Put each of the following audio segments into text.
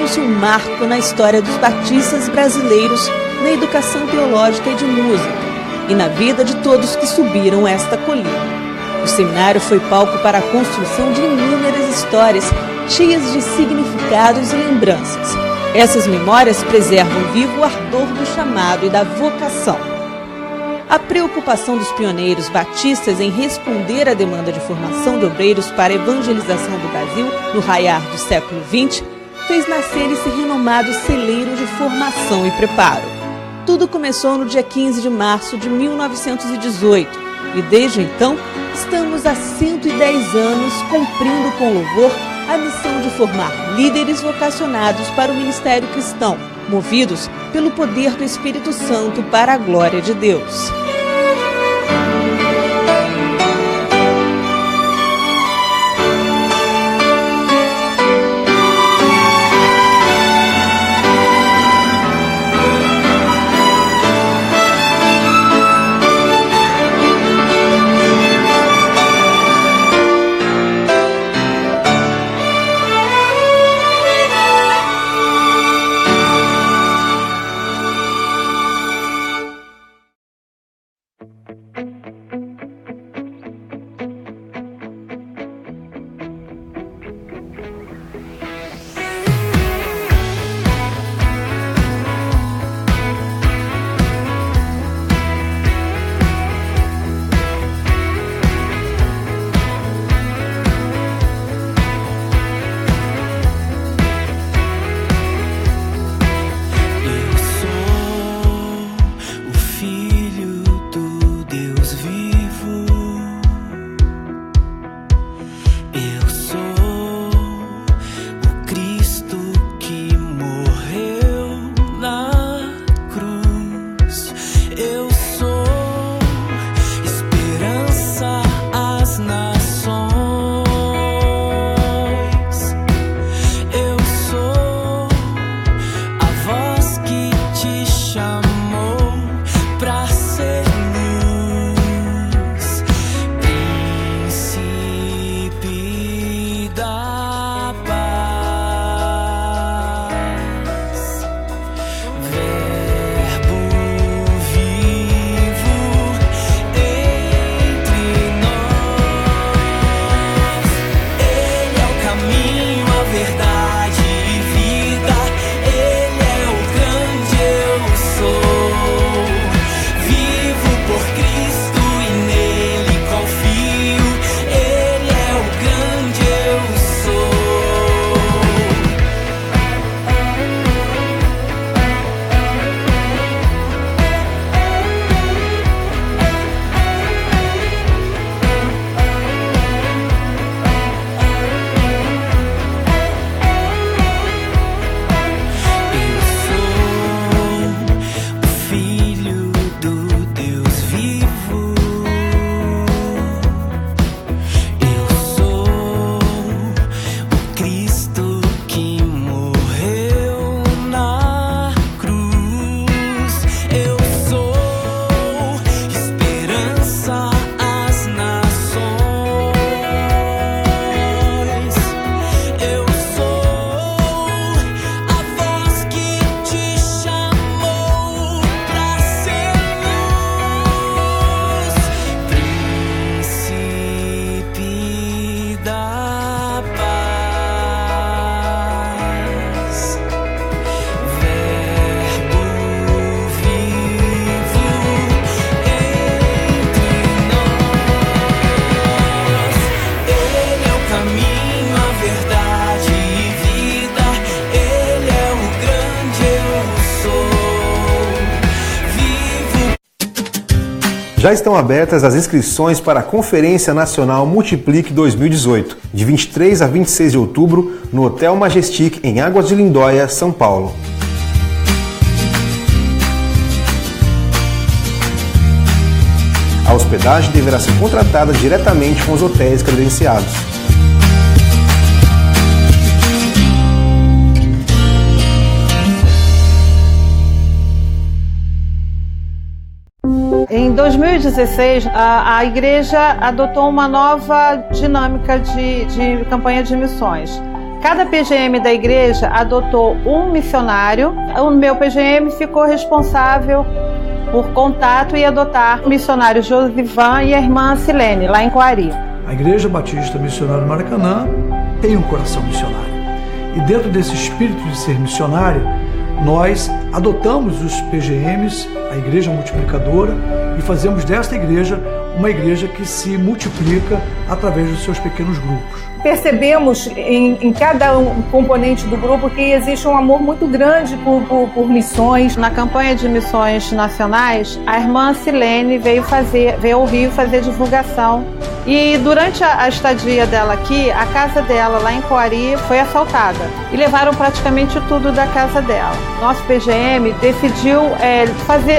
tornou-se um marco na história dos batistas brasileiros na educação teológica e de música, e na vida de todos que subiram esta colina. O seminário foi palco para a construção de inúmeras histórias cheias de significados e lembranças. Essas memórias preservam vivo o ardor do chamado e da vocação. A preocupação dos pioneiros batistas em responder à demanda de formação de obreiros para a evangelização do Brasil no raiar do século XX fez nascer esse renomado celeiro de formação e preparo. Tudo começou no dia 15 de março de 1918 e desde então estamos há 110 anos cumprindo com louvor a missão de formar líderes vocacionados para o ministério cristão, movidos pelo poder do Espírito Santo para a glória de Deus. Já estão abertas as inscrições para a Conferência Nacional Multiplique 2018, de 23 a 26 de outubro, no Hotel Majestic, em Águas de Lindóia, São Paulo. A hospedagem deverá ser contratada diretamente com os hotéis credenciados. Em 2016, a igreja adotou uma nova dinâmica de campanha de missões. Cada PGM da igreja adotou um missionário. O meu PGM ficou responsável por contato e adotar o missionário Josivan e a irmã Silene, lá em Coari. A Igreja Batista Missionária do Maracanã tem um coração missionário. E dentro desse espírito de ser missionário, nós adotamos os PGMs, a Igreja Multiplicadora, e fazemos desta igreja uma igreja que se multiplica através dos seus pequenos grupos. Percebemos em cada componente do grupo que existe um amor muito grande por missões. Na campanha de missões nacionais, a irmã Silene veio ao Rio fazer divulgação. E durante a estadia dela aqui, a casa dela lá em Coari foi assaltada e levaram praticamente tudo da casa dela. Nosso PGM decidiu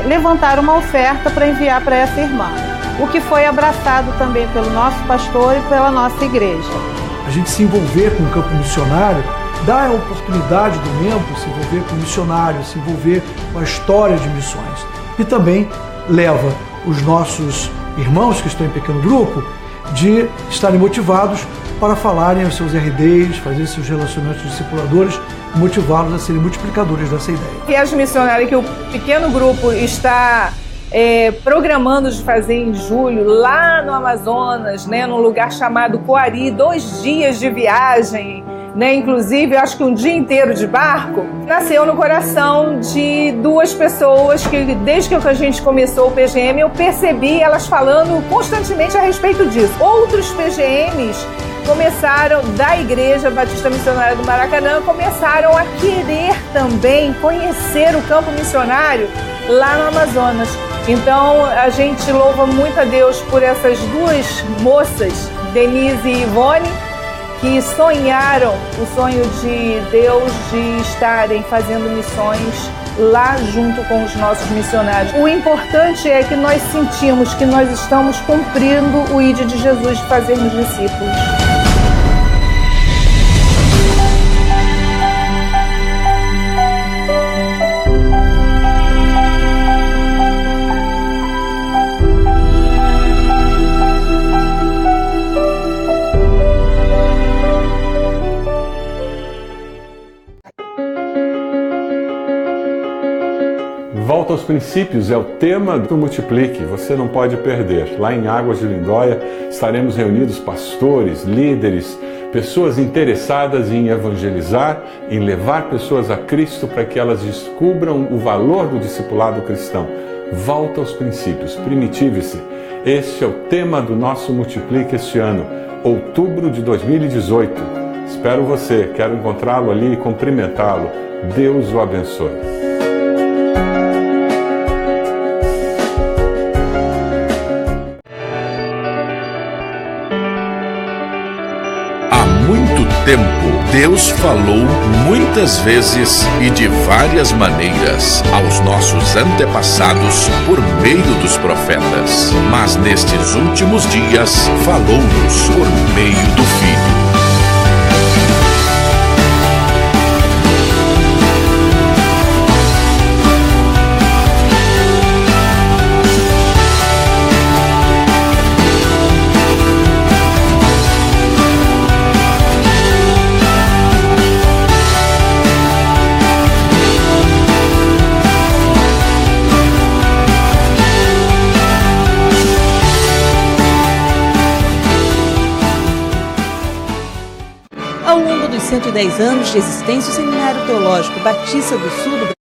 levantar uma oferta para enviar para essa irmã, o que foi abraçado também pelo nosso pastor e pela nossa igreja. A gente se envolver com o campo missionário dá a oportunidade do membro se envolver com o missionário, se envolver com a história de missões. E também leva os nossos irmãos que estão em pequeno grupo de estarem motivados para falarem aos seus RDs, fazer seus relacionamentos discipuladores, motivá-los a serem multiplicadores dessa ideia. Viagem missionária que o pequeno grupo está programando de fazer em julho, lá no Amazonas, né, num lugar chamado Coari, 2 dias de viagem, né, inclusive acho que um dia inteiro de barco, nasceu no coração de 2 pessoas que desde que a gente começou o PGM eu percebi elas falando constantemente a respeito disso. Outros PGMs começaram, da Igreja Batista Missionária do Maracanã, começaram a querer também conhecer o campo missionário lá no Amazonas. Então a gente louva muito a Deus por essas 2 moças, Denise e Ivone, que sonharam o sonho de Deus de estarem fazendo missões lá junto com os nossos missionários. O importante é que nós sentimos que nós estamos cumprindo o ID de Jesus de fazermos discípulos. Volta aos princípios é o tema do Multiplique, você não pode perder. Lá em Águas de Lindóia estaremos reunidos pastores, líderes, pessoas interessadas em evangelizar, em levar pessoas a Cristo para que elas descubram o valor do discipulado cristão. Volta aos princípios, primitive-se. Este é o tema do nosso Multiplique este ano, outubro de 2018. Espero você, quero encontrá-lo ali e cumprimentá-lo. Deus o abençoe. Tempo, Deus falou muitas vezes e de várias maneiras aos nossos antepassados por meio dos profetas, mas nestes últimos dias falou-nos por meio do Filho. Ao longo dos 110 anos de existência, o Seminário Teológico Batista do Sul do Filho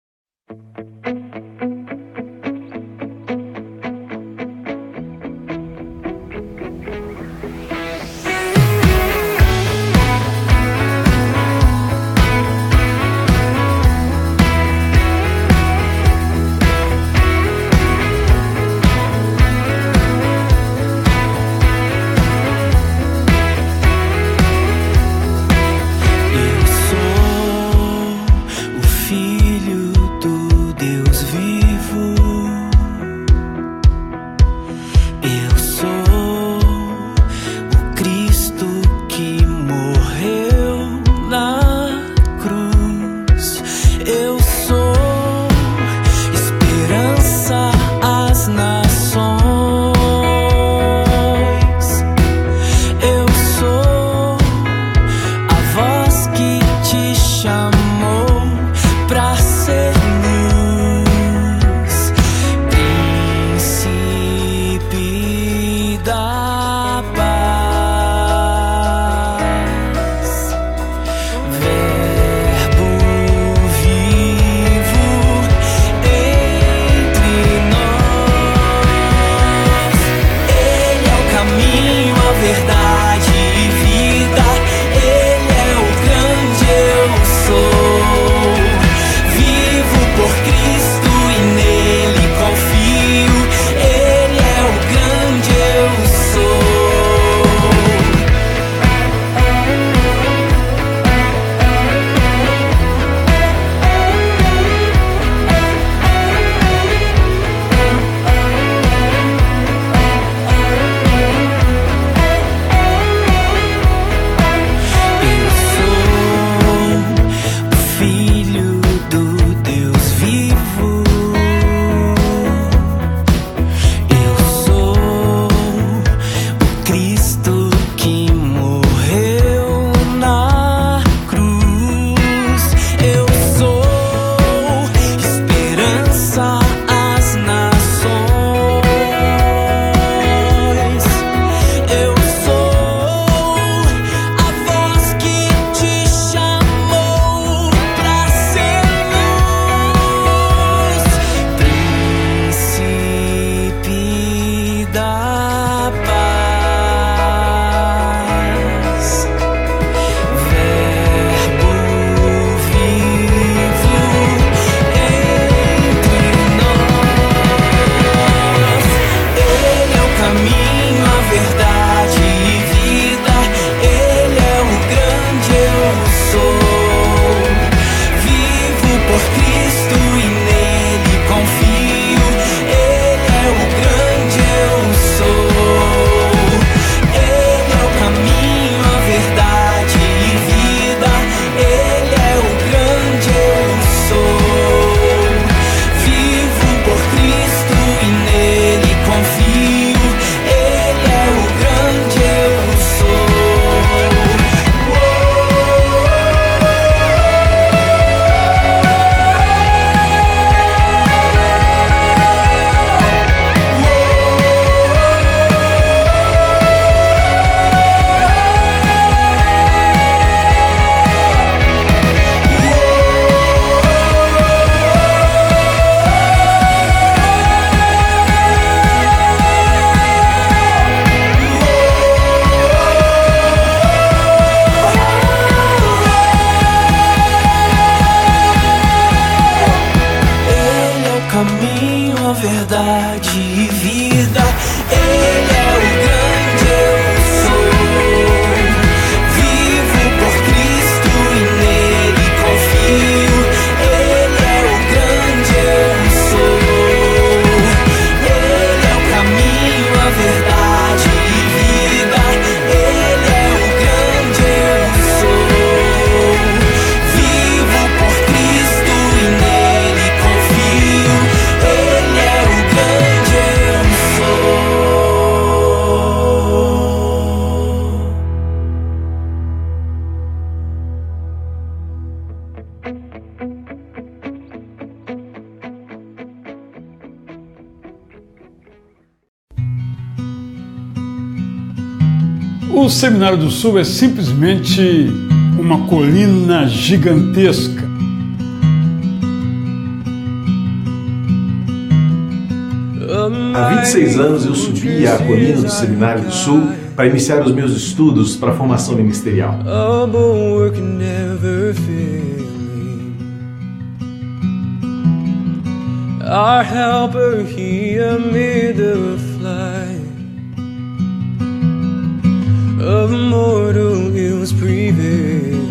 chamou pra ser luz, príncipe da paz, verbo vivo entre nós. Ele é o caminho, a verdade e vida. Ele é o grande eu sou. Vivo por Cristo e nele confio. Ele é o grande eu sou. Eu sou o filho do Deus vivo. Eu sou o Cristo que morreu na cruz. Eu sou esperança às nações. Eu sou a voz que te chamou pra ser luz, príncipe da paz, verbo vivo entre nós. Ele é o caminho, a verdade e vida. Ele é o grande eu sou. Vivo por Cristo e nele confio. Ele é o grande eu sou. Ele é o caminho, a verdade e vida. Ele é o grande eu sou. Vivo por Cristo e nele confio. Ele é o grande eu sou. Ele é o caminho, a verdade e vida. Ele é o grande eu sou. Vivo por Cristo e nele confio. Ele é o grande eu sou. Ele é o caminho, a verdade e vida. Ele é o grande eu sou. Vivo por Cristo e nele confio. Ele é o grande eu sou. O Seminário do Sul é simplesmente uma colina gigantesca. Há 26 anos eu subi a colina do Seminário do Sul para iniciar os meus estudos para a formação ministerial. A bulwark never failing. Our helper here amid the flight of mortal ills prevailing.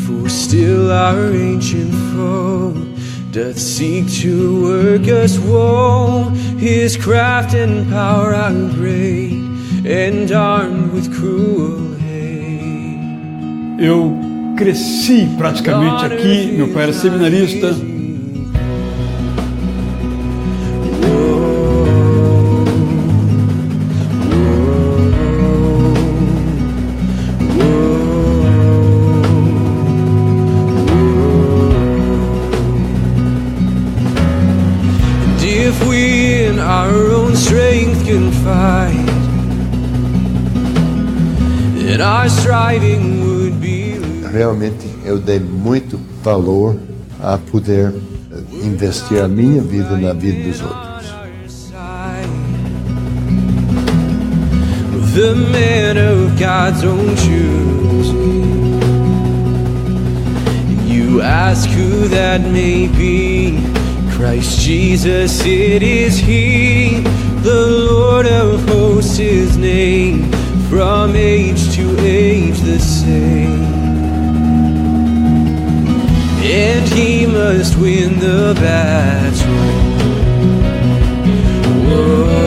For still our ancient foe doth seek to work us woe. His craft and power are great, and armed with cruel hate. Eu cresci praticamente aqui, meu pai era seminarista. fight, and our striving would be. Realmente eu dei muito valor a poder investir a minha vida na vida dos outros. The man of God's own choosing. You ask who that may be. Christ Jesus, it is He, the Lord of hosts, His name, from age to age the same. And He must win the battle. Whoa.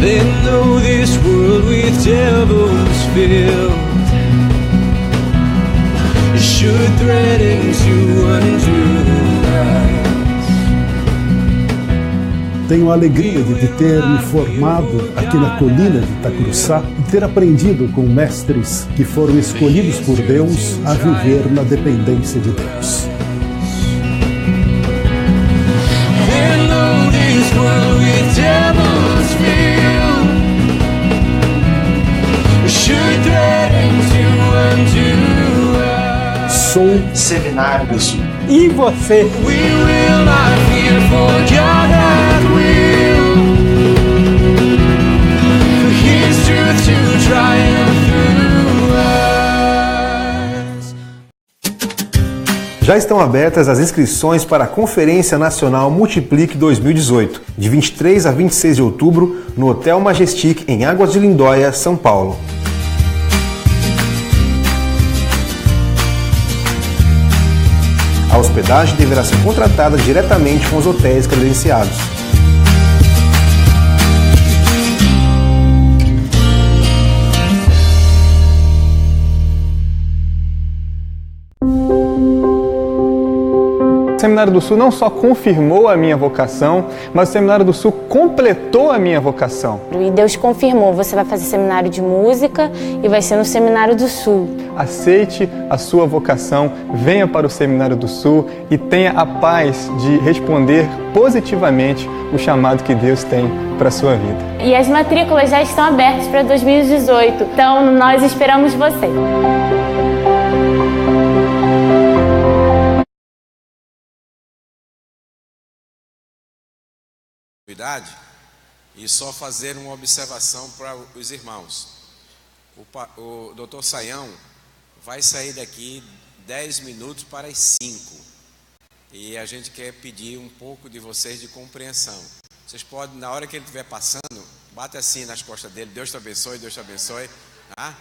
Then though this world with devils filled should threaten to undo us. Tenho a alegria de ter me formado aqui na colina de Itacuruçá e ter aprendido com mestres que foram escolhidos por Deus a viver na dependência de Deus. Then though this world with devils filled should threaten to undo us. Sou Seminário do Sul. E você? We will not fear, for God hath will, for His truth to triumph through us. Já estão abertas as inscrições para a Conferência Nacional Multiplique 2018, de 23 a 26 de outubro, no Hotel Majestic, em Águas de Lindóia, São Paulo. A hospedagem deverá ser contratada diretamente com os hotéis credenciados. O Seminário do Sul não só confirmou a minha vocação, mas o Seminário do Sul completou a minha vocação. E Deus confirmou, você vai fazer seminário de música e vai ser no Seminário do Sul. Aceite a sua vocação, venha para o Seminário do Sul e tenha a paz de responder positivamente o chamado que Deus tem para a sua vida. E as matrículas já estão abertas para 2018, então nós esperamos você. E só fazer uma observação para os irmãos. O Dr. Saião vai sair daqui 10 minutos para as 5. E a gente quer pedir um pouco de vocês de compreensão. Vocês podem, na hora que ele estiver passando, bate assim nas costas dele, Deus te abençoe, tá?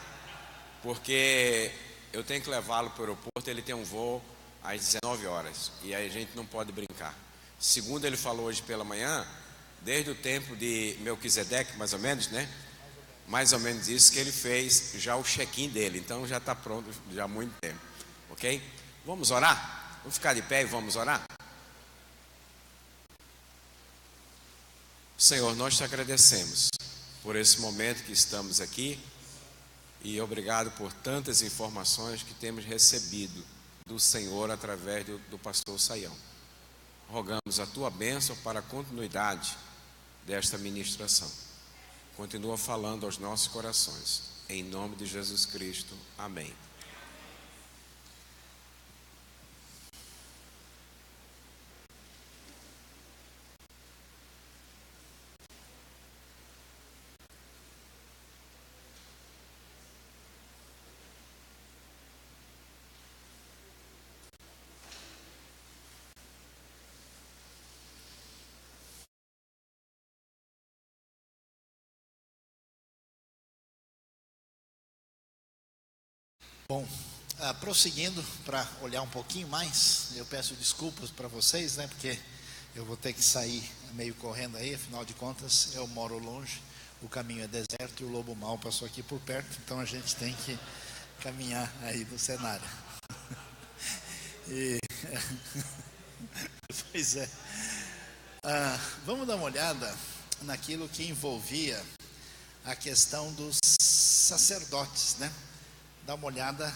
Porque eu tenho que levá-lo para o aeroporto, ele tem um voo às 19 horas. E aí a gente não pode brincar. Segundo ele falou hoje pela manhã, desde o tempo de Melquisedeque, mais ou menos, né? Mais ou menos isso que ele fez já o check-in dele. Então já está pronto já há muito tempo. Ok? Vamos orar? Vamos ficar de pé e vamos orar? Senhor, nós te agradecemos por esse momento que estamos aqui e obrigado por tantas informações que temos recebido do Senhor através do pastor Saião. Rogamos a tua bênção para a continuidade desta ministração. Continua falando aos nossos corações. Em nome de Jesus Cristo. Amém. Bom, prosseguindo para olhar um pouquinho mais, eu peço desculpas para vocês, né, porque eu vou ter que sair meio correndo aí, afinal de contas eu moro longe, o caminho é deserto e o lobo mau passou aqui por perto, então a gente tem que caminhar aí no cenário. Pois é. Vamos dar uma olhada naquilo que envolvia a questão dos sacerdotes, né? Dá uma olhada,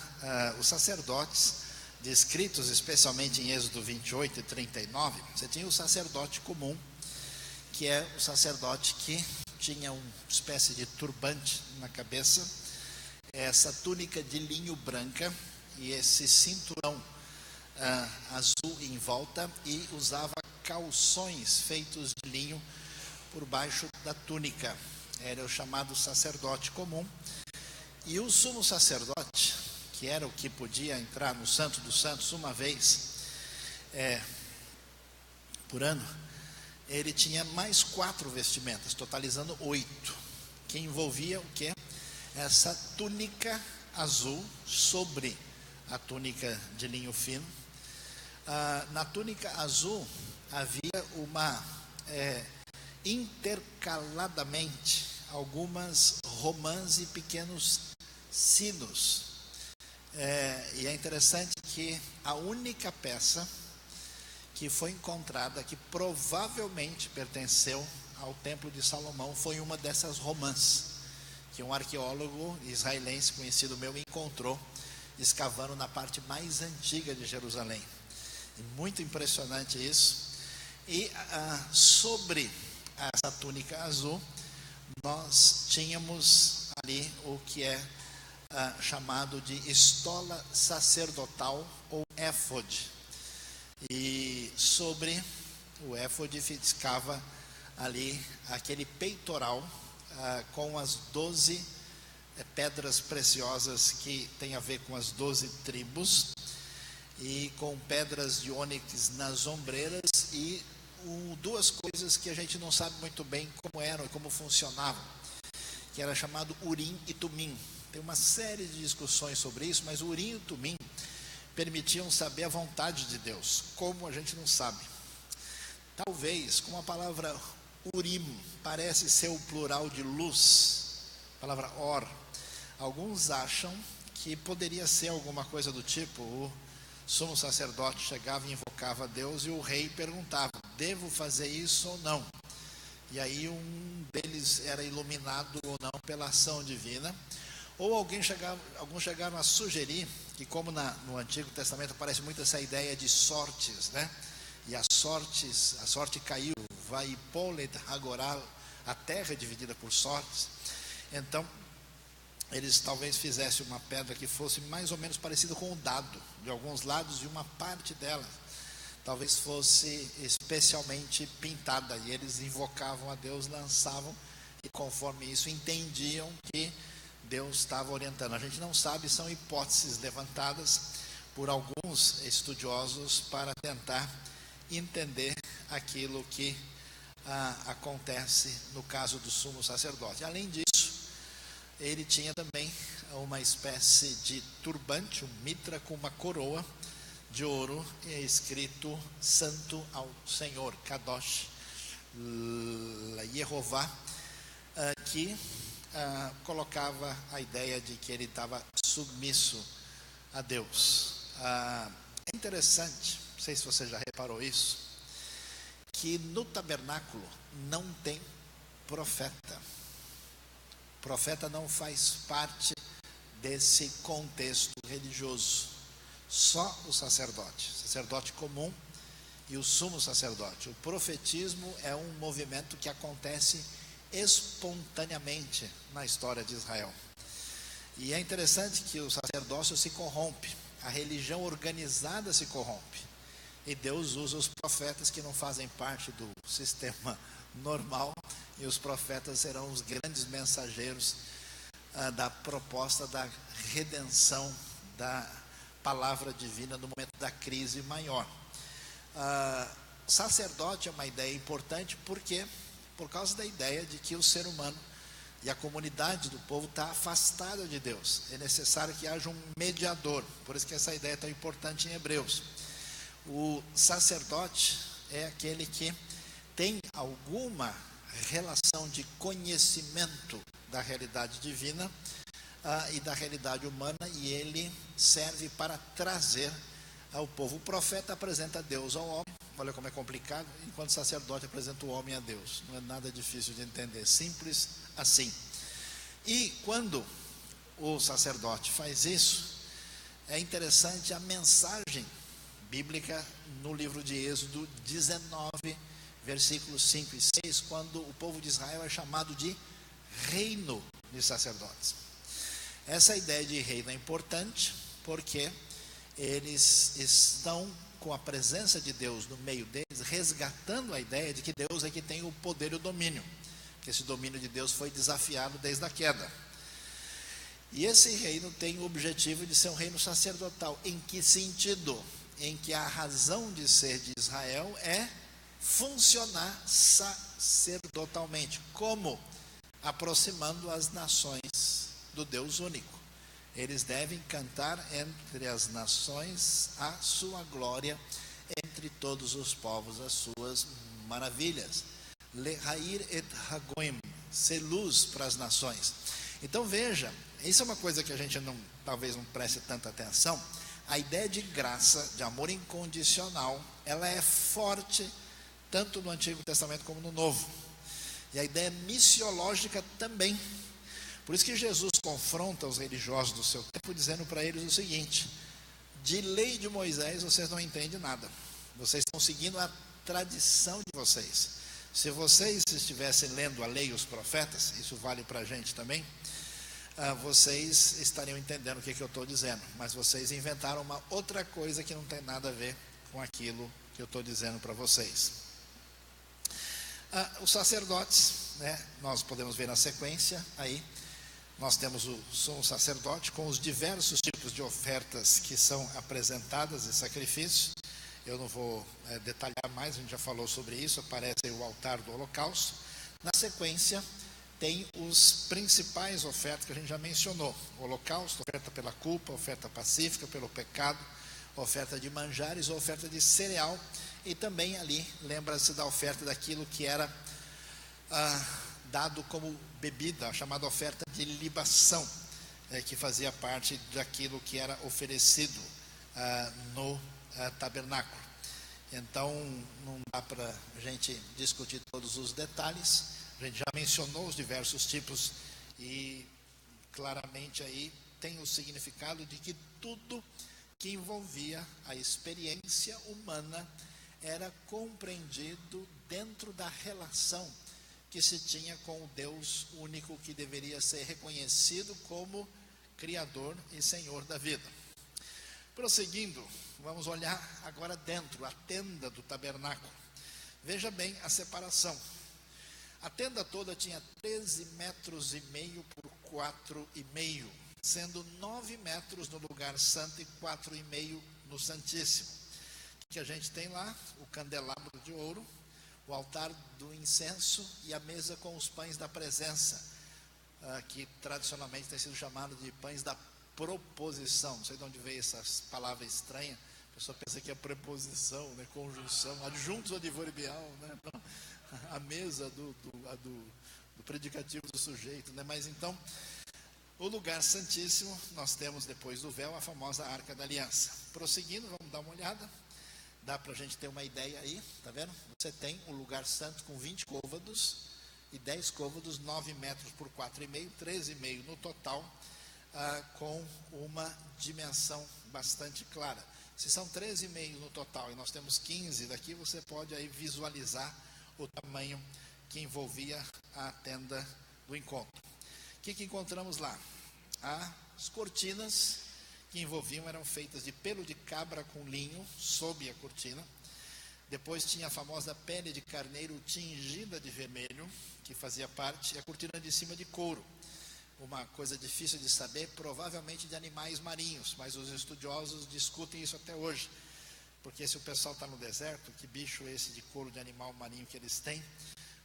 os sacerdotes descritos especialmente em Êxodo 28 e 39, você tinha o sacerdote comum, que é o sacerdote que tinha uma espécie de turbante na cabeça, essa túnica de linho branca e esse cinturão azul em volta, e usava calções feitos de linho por baixo da túnica. Era o chamado sacerdote comum. E o sumo sacerdote, que era o que podia entrar no Santo dos Santos uma vez por ano, ele tinha mais 4 vestimentas, totalizando 8, que envolvia o quê? Essa túnica azul sobre a túnica de linho fino. Na túnica azul havia uma intercaladamente algumas romãs e pequenos sinos. E é interessante que a única peça que foi encontrada, que provavelmente pertenceu ao Templo de Salomão, foi uma dessas romãs, que um arqueólogo israelense conhecido meu encontrou, escavando na parte mais antiga de Jerusalém. E muito impressionante isso. E sobre essa túnica azul, nós tínhamos ali o que é chamado de estola sacerdotal ou éfode. E sobre o éfode ficava ali aquele peitoral com as 12 pedras preciosas que tem a ver com as 12 tribos, e com pedras de ônix nas ombreiras, e duas coisas que a gente não sabe muito bem como eram e como funcionavam, que era chamado Urim e Tumim. Tem uma série de discussões sobre isso, mas o Urim e o Tumim permitiam saber a vontade de Deus. Como a gente não sabe. Talvez, como a palavra Urim parece ser o plural de luz, a palavra Or, alguns acham que poderia ser alguma coisa do tipo: o sumo sacerdote chegava e invocava a Deus, e o rei perguntava: devo fazer isso ou não? E aí um deles era iluminado ou não pela ação divina. Ou alguns chegaram a sugerir que, como no Antigo Testamento aparece muito essa ideia de sortes, né? E a sorte caiu, vai polet hagoral, a terra é dividida por sortes. Então eles talvez fizessem uma pedra que fosse mais ou menos parecida com o dado, de alguns lados, e uma parte dela talvez fosse especialmente pintada, e eles invocavam a Deus, lançavam, e conforme isso entendiam que Deus estava orientando. A gente não sabe, são hipóteses levantadas por alguns estudiosos para tentar entender aquilo que acontece no caso do sumo sacerdote. Além disso, ele tinha também uma espécie de turbante, um mitra com uma coroa de ouro, e é escrito Santo ao Senhor, Kadosh Yehová, que colocava a ideia de que ele estava submisso a Deus. É interessante, não sei se você já reparou isso, que no tabernáculo não tem profeta. O profeta não faz parte desse contexto religioso. Só o sacerdote comum e o sumo sacerdote. O profetismo é um movimento que acontece espontaneamente na história de Israel. E é interessante que o sacerdócio se corrompe, a religião organizada se corrompe, e Deus usa os profetas que não fazem parte do sistema normal, e os profetas serão os grandes mensageiros da proposta da redenção da palavra divina no momento da crise maior. Sacerdote é uma ideia importante porque por causa da ideia de que o ser humano e a comunidade do povo está afastada de Deus. É necessário que haja um mediador. Por isso que essa ideia é tão importante em Hebreus. O sacerdote é aquele que tem alguma relação de conhecimento da realidade divina e da realidade humana, e ele serve para trazer ao povo. O profeta apresenta Deus ao homem, olha como é complicado, enquanto o sacerdote apresenta o homem a Deus. Não é nada difícil de entender, simples assim. E quando o sacerdote faz isso, é interessante a mensagem bíblica no livro de Êxodo 19, versículos 5 e 6, quando o povo de Israel é chamado de reino de sacerdotes. Essa ideia de reino é importante porque eles estão com a presença de Deus no meio deles, resgatando a ideia de que Deus é que tem o poder e o domínio, que esse domínio de Deus foi desafiado desde a queda. E esse reino tem o objetivo de ser um reino sacerdotal. Em que sentido? Em que a razão de ser de Israel é funcionar sacerdotalmente. Como? Aproximando as nações do Deus único. Eles devem cantar entre as nações a sua glória, entre todos os povos as suas maravilhas. Lehair et hagoim, ser luz para as nações. Então veja, isso é uma coisa que a gente talvez não preste tanta atenção. A ideia de graça, de amor incondicional, ela é forte tanto no Antigo Testamento como no Novo. E a ideia missiológica também. Por isso que Jesus confronta os religiosos do seu tempo, dizendo para eles o seguinte: de lei de Moisés vocês não entendem nada. Vocês estão seguindo a tradição de vocês. Se vocês estivessem lendo a lei e os profetas, isso vale para a gente também, vocês estariam entendendo o que eu estou dizendo. Mas vocês inventaram uma outra coisa que não tem nada a ver com aquilo que eu estou dizendo para vocês. Os sacerdotes, né, nós podemos ver na sequência aí, nós temos o sumo sacerdote com os diversos tipos de ofertas que são apresentadas e sacrifícios. Eu não vou detalhar mais, a gente já falou sobre isso. Aparece aí o altar do holocausto. Na sequência tem os principais ofertas que a gente já mencionou: o holocausto, oferta pela culpa, oferta pacífica pelo pecado, oferta de manjares, oferta de cereal, e também ali lembra-se da oferta daquilo que era dado como bebida, a chamada oferta de libação, que fazia parte daquilo que era oferecido no tabernáculo. Então não dá para a gente discutir todos os detalhes. A gente já mencionou os diversos tipos e claramente aí tem o significado de que tudo que envolvia a experiência humana era compreendido dentro da relação que se tinha com o Deus único, que deveria ser reconhecido como Criador e Senhor da vida. Prosseguindo, vamos olhar agora dentro, a tenda do tabernáculo. Veja bem a separação. A tenda toda tinha 13,5 metros por 4,5, sendo 9 metros no lugar santo e 4,5 no Santíssimo. O que a gente tem lá? O candelabro de ouro, o altar do incenso e a mesa com os pães da presença, que tradicionalmente tem sido chamado de pães da proposição. Não sei de onde veio essa palavra estranha. A pessoa pensa que é preposição, né? Conjunção, adjunto adverbial, né? A mesa do predicativo do sujeito, né? Mas então, o lugar santíssimo, nós temos depois do véu a famosa Arca da Aliança. Prosseguindo, vamos dar uma olhada. Dá para a gente ter uma ideia aí, tá vendo? Você tem um lugar santo com 20 côvados e 10 côvados, 9 metros por 4,5, 13,5 no total, com uma dimensão bastante clara. Se são 13,5 no total e nós temos 15 daqui, você pode aí visualizar o tamanho que envolvia a tenda do encontro. O que encontramos lá? As cortinas que envolviam eram feitas de pelo de cabra com linho sob a cortina. Depois tinha a famosa pele de carneiro tingida de vermelho, que fazia parte, e a cortina de cima de couro. Uma coisa difícil de saber, provavelmente de animais marinhos, mas os estudiosos discutem isso até hoje. Porque se o pessoal está no deserto, que bicho é esse de couro de animal marinho que eles têm?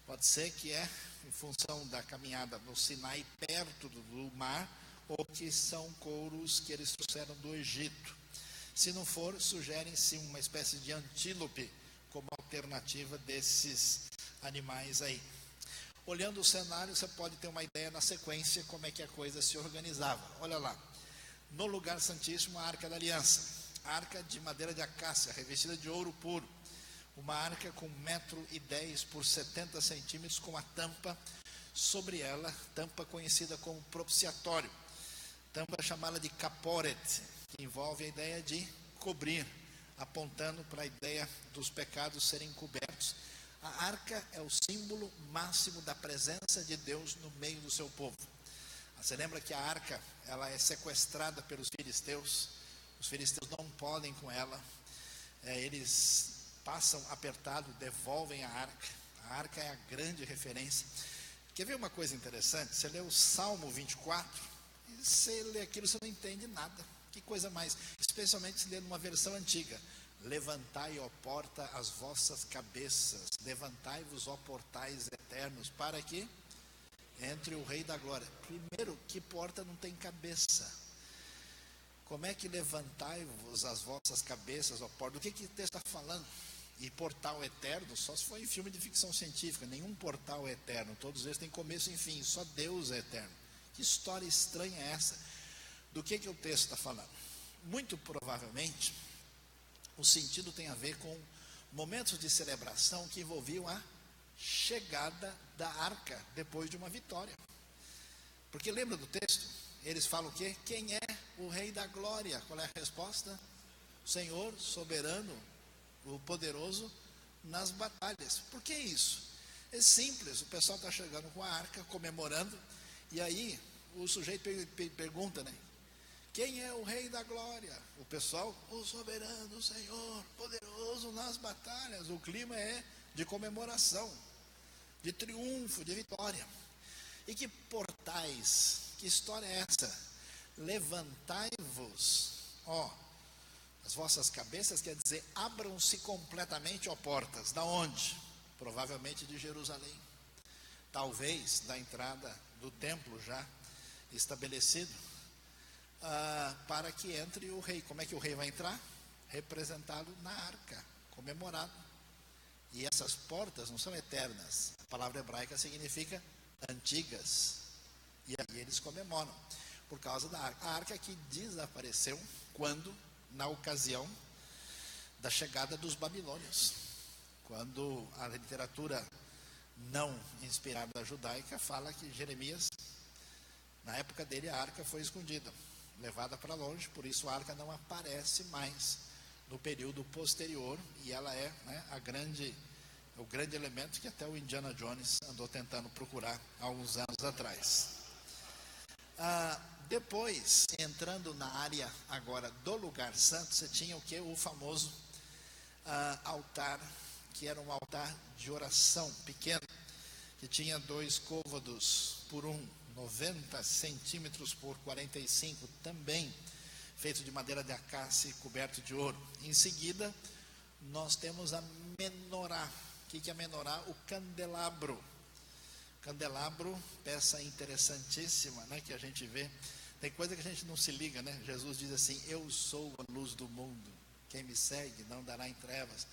Pode ser que é em função da caminhada no Sinai, perto do mar, ou que são couros que eles trouxeram do Egito. Se não for, sugerem-se uma espécie de antílope como alternativa desses animais aí. Olhando o cenário, você pode ter uma ideia na sequência como é que a coisa se organizava. Olha lá, no lugar santíssimo, a Arca da Aliança, arca de madeira de acácia, revestida de ouro puro, uma arca com 1,10 m por 70 centímetros, com a tampa sobre ela, tampa conhecida como propiciatório. Também para chamá-la de caporet, que envolve a ideia de cobrir, apontando para a ideia dos pecados serem cobertos. A arca é o símbolo máximo da presença de Deus no meio do seu povo. Você lembra que a arca, ela é sequestrada pelos filisteus, os filisteus não podem com ela, eles passam apertado, devolvem a arca é a grande referência. Quer ver uma coisa interessante? Você lê o Salmo 24, e você lê aquilo, você não entende nada, que coisa mais, especialmente se lê numa versão antiga. Levantai, ó porta, as vossas cabeças, levantai-vos, ó portais eternos, para que entre o Rei da Glória. Primeiro, que porta não tem cabeça? Como é que levantai-vos as vossas cabeças, ó porta? Do que o texto está falando? E portal eterno, só se for em filme de ficção científica, nenhum portal é eterno, todos eles têm começo e fim, só Deus é eterno. Que história estranha é essa? Do que o texto está falando? Muito provavelmente, o sentido tem a ver com momentos de celebração que envolviam a chegada da arca depois de uma vitória. Porque lembra do texto? Eles falam o quê? Quem é o Rei da Glória? Qual é a resposta? O Senhor soberano, o poderoso nas batalhas. Por que isso? É simples, o pessoal está chegando com a arca, comemorando, e aí o sujeito pergunta, né? Quem é o Rei da Glória? O pessoal, o soberano, o Senhor, poderoso nas batalhas. O clima é de comemoração, de triunfo, de vitória. E que portais, que história é essa? Levantai-vos, ó, as vossas cabeças, quer dizer, abram-se completamente, ó portas. Da onde? Provavelmente de Jerusalém. Talvez da entrada do templo já estabelecido. Para que entre o rei. Como é que o rei vai entrar? Representado na arca, comemorado. E essas portas não são eternas. A palavra hebraica significa antigas. E aí eles comemoram por causa da arca. A arca que desapareceu quando, na ocasião da chegada dos babilônios, quando a literatura não inspirada judaica fala que Jeremias, na época dele, a arca foi escondida, levada para longe, por isso a arca não aparece mais no período posterior, e ela é, né, o grande elemento que até o Indiana Jones andou tentando procurar há alguns anos atrás. Depois, entrando na área agora do lugar santo, você tinha o que? O famoso altar, que era um altar de oração pequeno, que tinha 2 côvados por 90 centímetros por 45, também feito de madeira de acácia e coberto de ouro. Em seguida, nós temos a menorá. O que é a menorá? O candelabro. Candelabro, peça interessantíssima, né, que a gente vê. Tem coisa que a gente não se liga, né? Jesus diz assim: eu sou a luz do mundo, quem me segue não dará em trevas.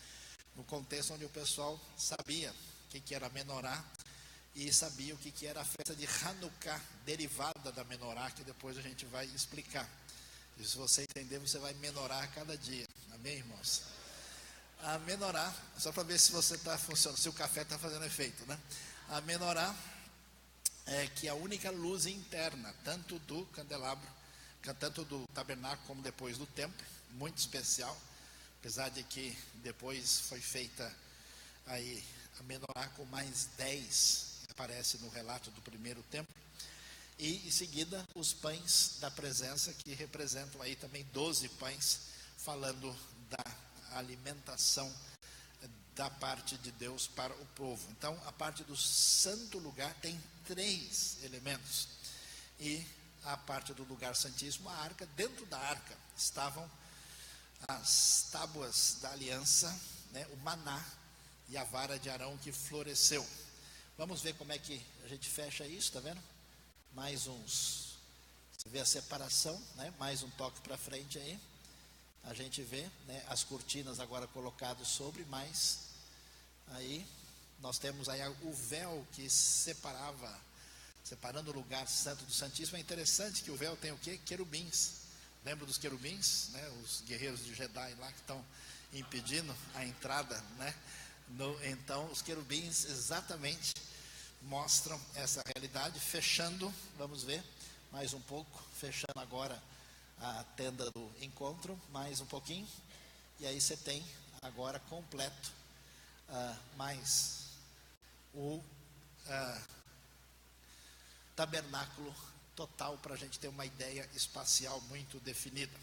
No contexto onde o pessoal sabia o que era a menorá, e sabia o que era a festa de Hanukkah, derivada da menorá, que depois a gente vai explicar. E se você entender, você vai menorar a cada dia. Amém, irmãos? A menorá, só para ver se você está funcionando, se o café está fazendo efeito, né? A menorá é que é a única luz interna, tanto do candelabro, tanto do tabernáculo como depois do templo, muito especial, apesar de que depois foi feita aí a menorá com mais 10, aparece no relato do primeiro templo, e em seguida os pães da presença, que representam aí também 12 pães, falando da alimentação da parte de Deus para o povo. Então, a parte do santo lugar tem 3 elementos, e a parte do lugar santíssimo, a arca. Dentro da arca estavam as tábuas da aliança, né, o maná e a vara de Arão que floresceu. Vamos ver como é que a gente fecha isso, tá vendo? Mais uns, você vê a separação, né? Mais um toque para frente aí, a gente vê, né, as cortinas agora colocadas sobre, mais aí nós temos aí o véu que separando o lugar santo do santíssimo. É interessante que o véu tem o quê? Querubins. Lembra dos querubins, né? Os guerreiros de Jedi lá que estão impedindo a entrada, né? Então os querubins exatamente mostram essa realidade, fechando, vamos ver, mais um pouco, fechando agora a tenda do encontro, mais um pouquinho, e aí você tem agora completo mais o tabernáculo total, para a gente ter uma ideia espacial muito definida.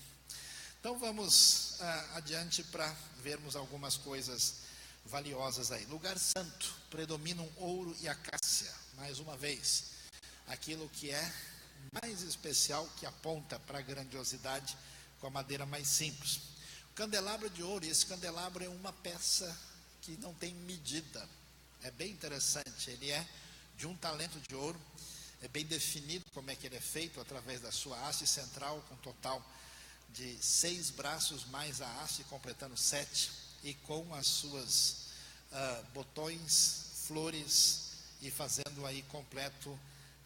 Então vamos adiante para vermos algumas coisas valiosas aí. Lugar santo, predominam ouro e acácia, mais uma vez, aquilo que é mais especial, que aponta para a grandiosidade com a madeira mais simples. O candelabro de ouro, e esse candelabro é uma peça que não tem medida, é bem interessante, ele é de 1 talento de ouro, é bem definido como é que ele é feito, através da sua haste central, com total de 6 braços, mais a haste, completando 7, e com as suas botões, flores, e fazendo aí completo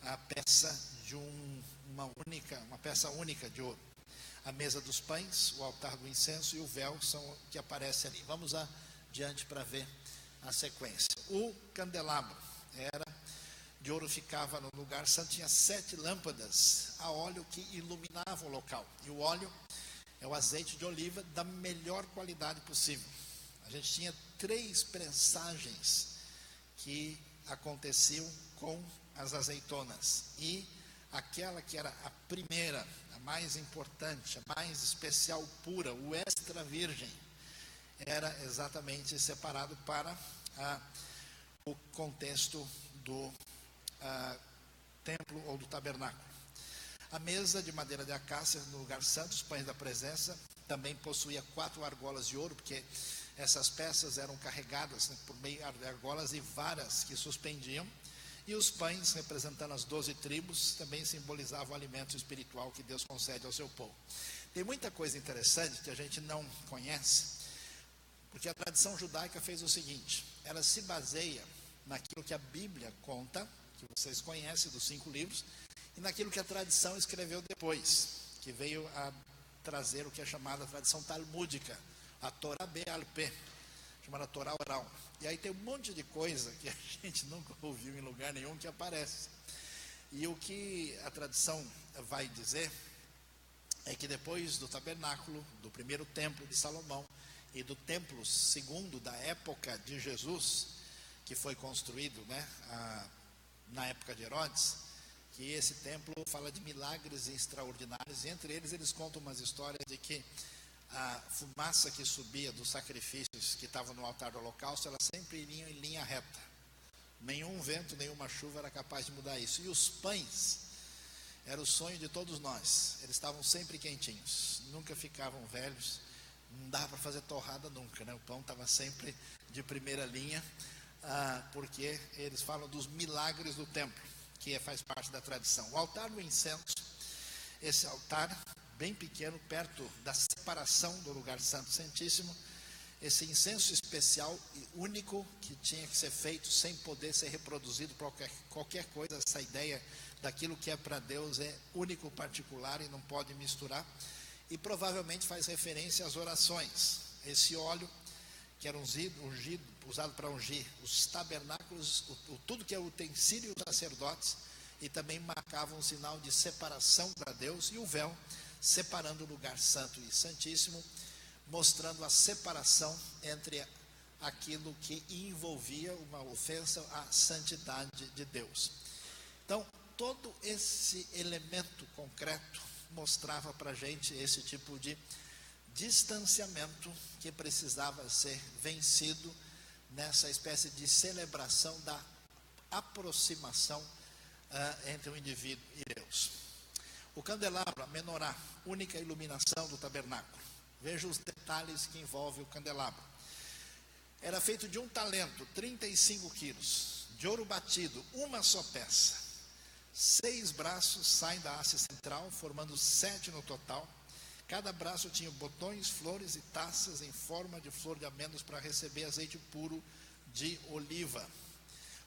a peça de uma peça única de ouro. A mesa dos pães, o altar do incenso e o véu são o que aparece ali. Vamos adiante para ver a sequência. O candelabro era de ouro, ficava no lugar santo, tinha 7 lâmpadas a óleo que iluminavam o local. E o óleo é o azeite de oliva da melhor qualidade possível. A gente tinha 3 prensagens que aconteciam com as azeitonas. E aquela que era a primeira, a mais importante, a mais especial, pura, o extra virgem, era exatamente separado para o contexto do templo ou do tabernáculo. A mesa de madeira de acácia no lugar santo, os pães da presença, também possuía 4 argolas de ouro, porque essas peças eram carregadas por meio de argolas e varas que suspendiam. E os pães, representando as 12 tribos, também simbolizavam o alimento espiritual que Deus concede ao seu povo. Tem muita coisa interessante que a gente não conhece, porque a tradição judaica fez o seguinte: ela se baseia naquilo que a Bíblia conta, que vocês conhecem, dos 5 livros, e naquilo que a tradição escreveu depois, que veio a trazer o que é chamada a tradição talmúdica, a Torá Be'al-Pé, chamada Torá oral. E aí tem um monte de coisa que a gente nunca ouviu em lugar nenhum que aparece. E o que a tradição vai dizer é que depois do tabernáculo, do primeiro templo de Salomão e do templo segundo da época de Jesus, que foi construído, na época de Herodes, que esse templo fala de milagres extraordinários, e entre eles contam umas histórias de que a fumaça que subia dos sacrifícios que estavam no altar do holocausto, ela sempre iria em linha reta. Nenhum vento, nenhuma chuva era capaz de mudar isso. E os pães, era o sonho de todos nós, eles estavam sempre quentinhos, nunca ficavam velhos, não dava para fazer torrada nunca, O pão estava sempre de primeira linha, porque eles falam dos milagres do templo, que faz parte da tradição. O altar do incenso, esse altar bem pequeno, perto da separação do lugar santo santíssimo, esse incenso especial e único, que tinha que ser feito sem poder ser reproduzido por qualquer coisa. Essa ideia daquilo que é para Deus é único, particular e não pode misturar, e provavelmente faz referência às orações. Esse óleo que era ungido, usado para ungir os tabernáculos, tudo que é utensílio dos sacerdotes, e também marcava um sinal de separação para Deus, e o véu separando o lugar santo e santíssimo, mostrando a separação entre aquilo que envolvia uma ofensa à santidade de Deus. Então, todo esse elemento concreto mostrava para a gente esse tipo de distanciamento que precisava ser vencido nessa espécie de celebração da aproximação entre o indivíduo e Deus. O candelabro, a menorá, única iluminação do tabernáculo. Veja os detalhes que envolvem o candelabro. Era feito de 1 talento, 35 quilos, de ouro batido, uma só peça. 6 braços saem da haste central, formando 7 no total. Cada braço tinha botões, flores e taças em forma de flor de amêndoas para receber azeite puro de oliva.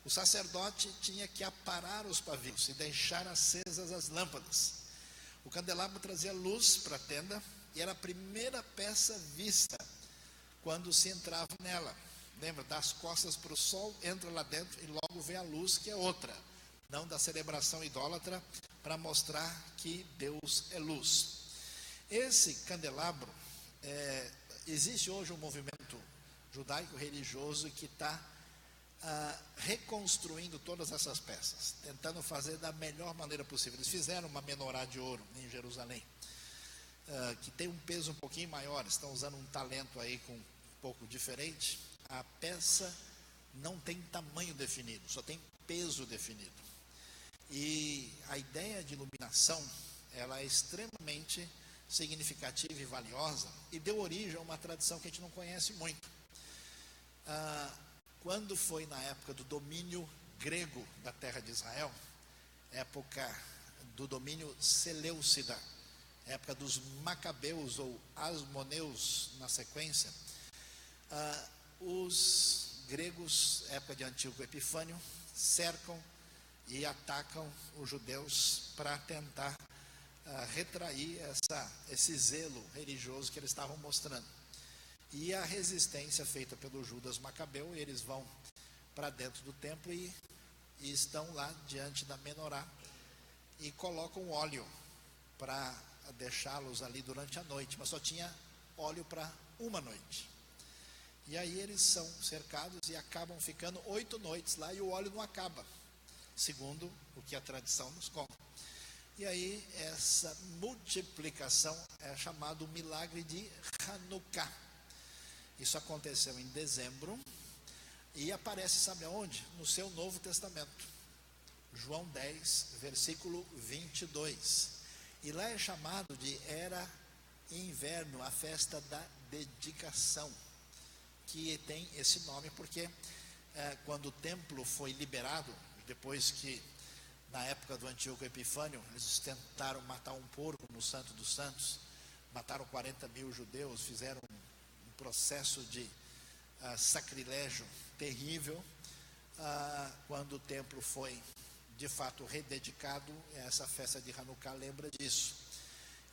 O sacerdote tinha que aparar os pavios e deixar acesas as lâmpadas. O candelabro trazia luz para a tenda e era a primeira peça vista quando se entrava nela. Lembra, dá as costas para o sol, entra lá dentro e logo vê a luz, que é outra. Não da celebração idólatra, para mostrar que Deus é luz. Esse candelabro, existe hoje um movimento judaico religioso que está reconstruindo todas essas peças, tentando fazer da melhor maneira possível. Eles fizeram uma menorá de ouro em Jerusalém, que tem um peso um pouquinho maior, estão usando um talento aí com um pouco diferente. A peça não tem tamanho definido, só tem peso definido. E a ideia de iluminação, ela é extremamente significativa e valiosa, e deu origem a uma tradição que a gente não conhece muito. Quando foi na época do domínio grego da terra de Israel, época do domínio seleucida, época dos macabeus ou asmoneus na sequência, os gregos, época de Antíoco Epifânio, cercam e atacam os judeus para tentar retrair esse zelo religioso que eles estavam mostrando. E a resistência feita pelo Judas Macabeu, eles vão para dentro do templo e estão lá diante da menorá e colocam óleo para deixá-los ali durante a noite, mas só tinha óleo para uma noite. E aí eles são cercados e acabam ficando 8 noites lá e o óleo não acaba, segundo o que a tradição nos conta. E aí essa multiplicação é chamado milagre de Hanukkah. Isso aconteceu em dezembro e aparece, sabe aonde? No seu Novo Testamento, João 10, versículo 22. E lá é chamado de Era Inverno, a festa da dedicação, que tem esse nome porque quando o templo foi liberado, depois que na época do Antíoco Epifânio, eles tentaram matar um porco no Santo dos Santos, mataram 40 mil judeus, fizeram um processo de sacrilégio terrível. Quando o templo foi de fato rededicado, essa festa de Hanukkah lembra disso.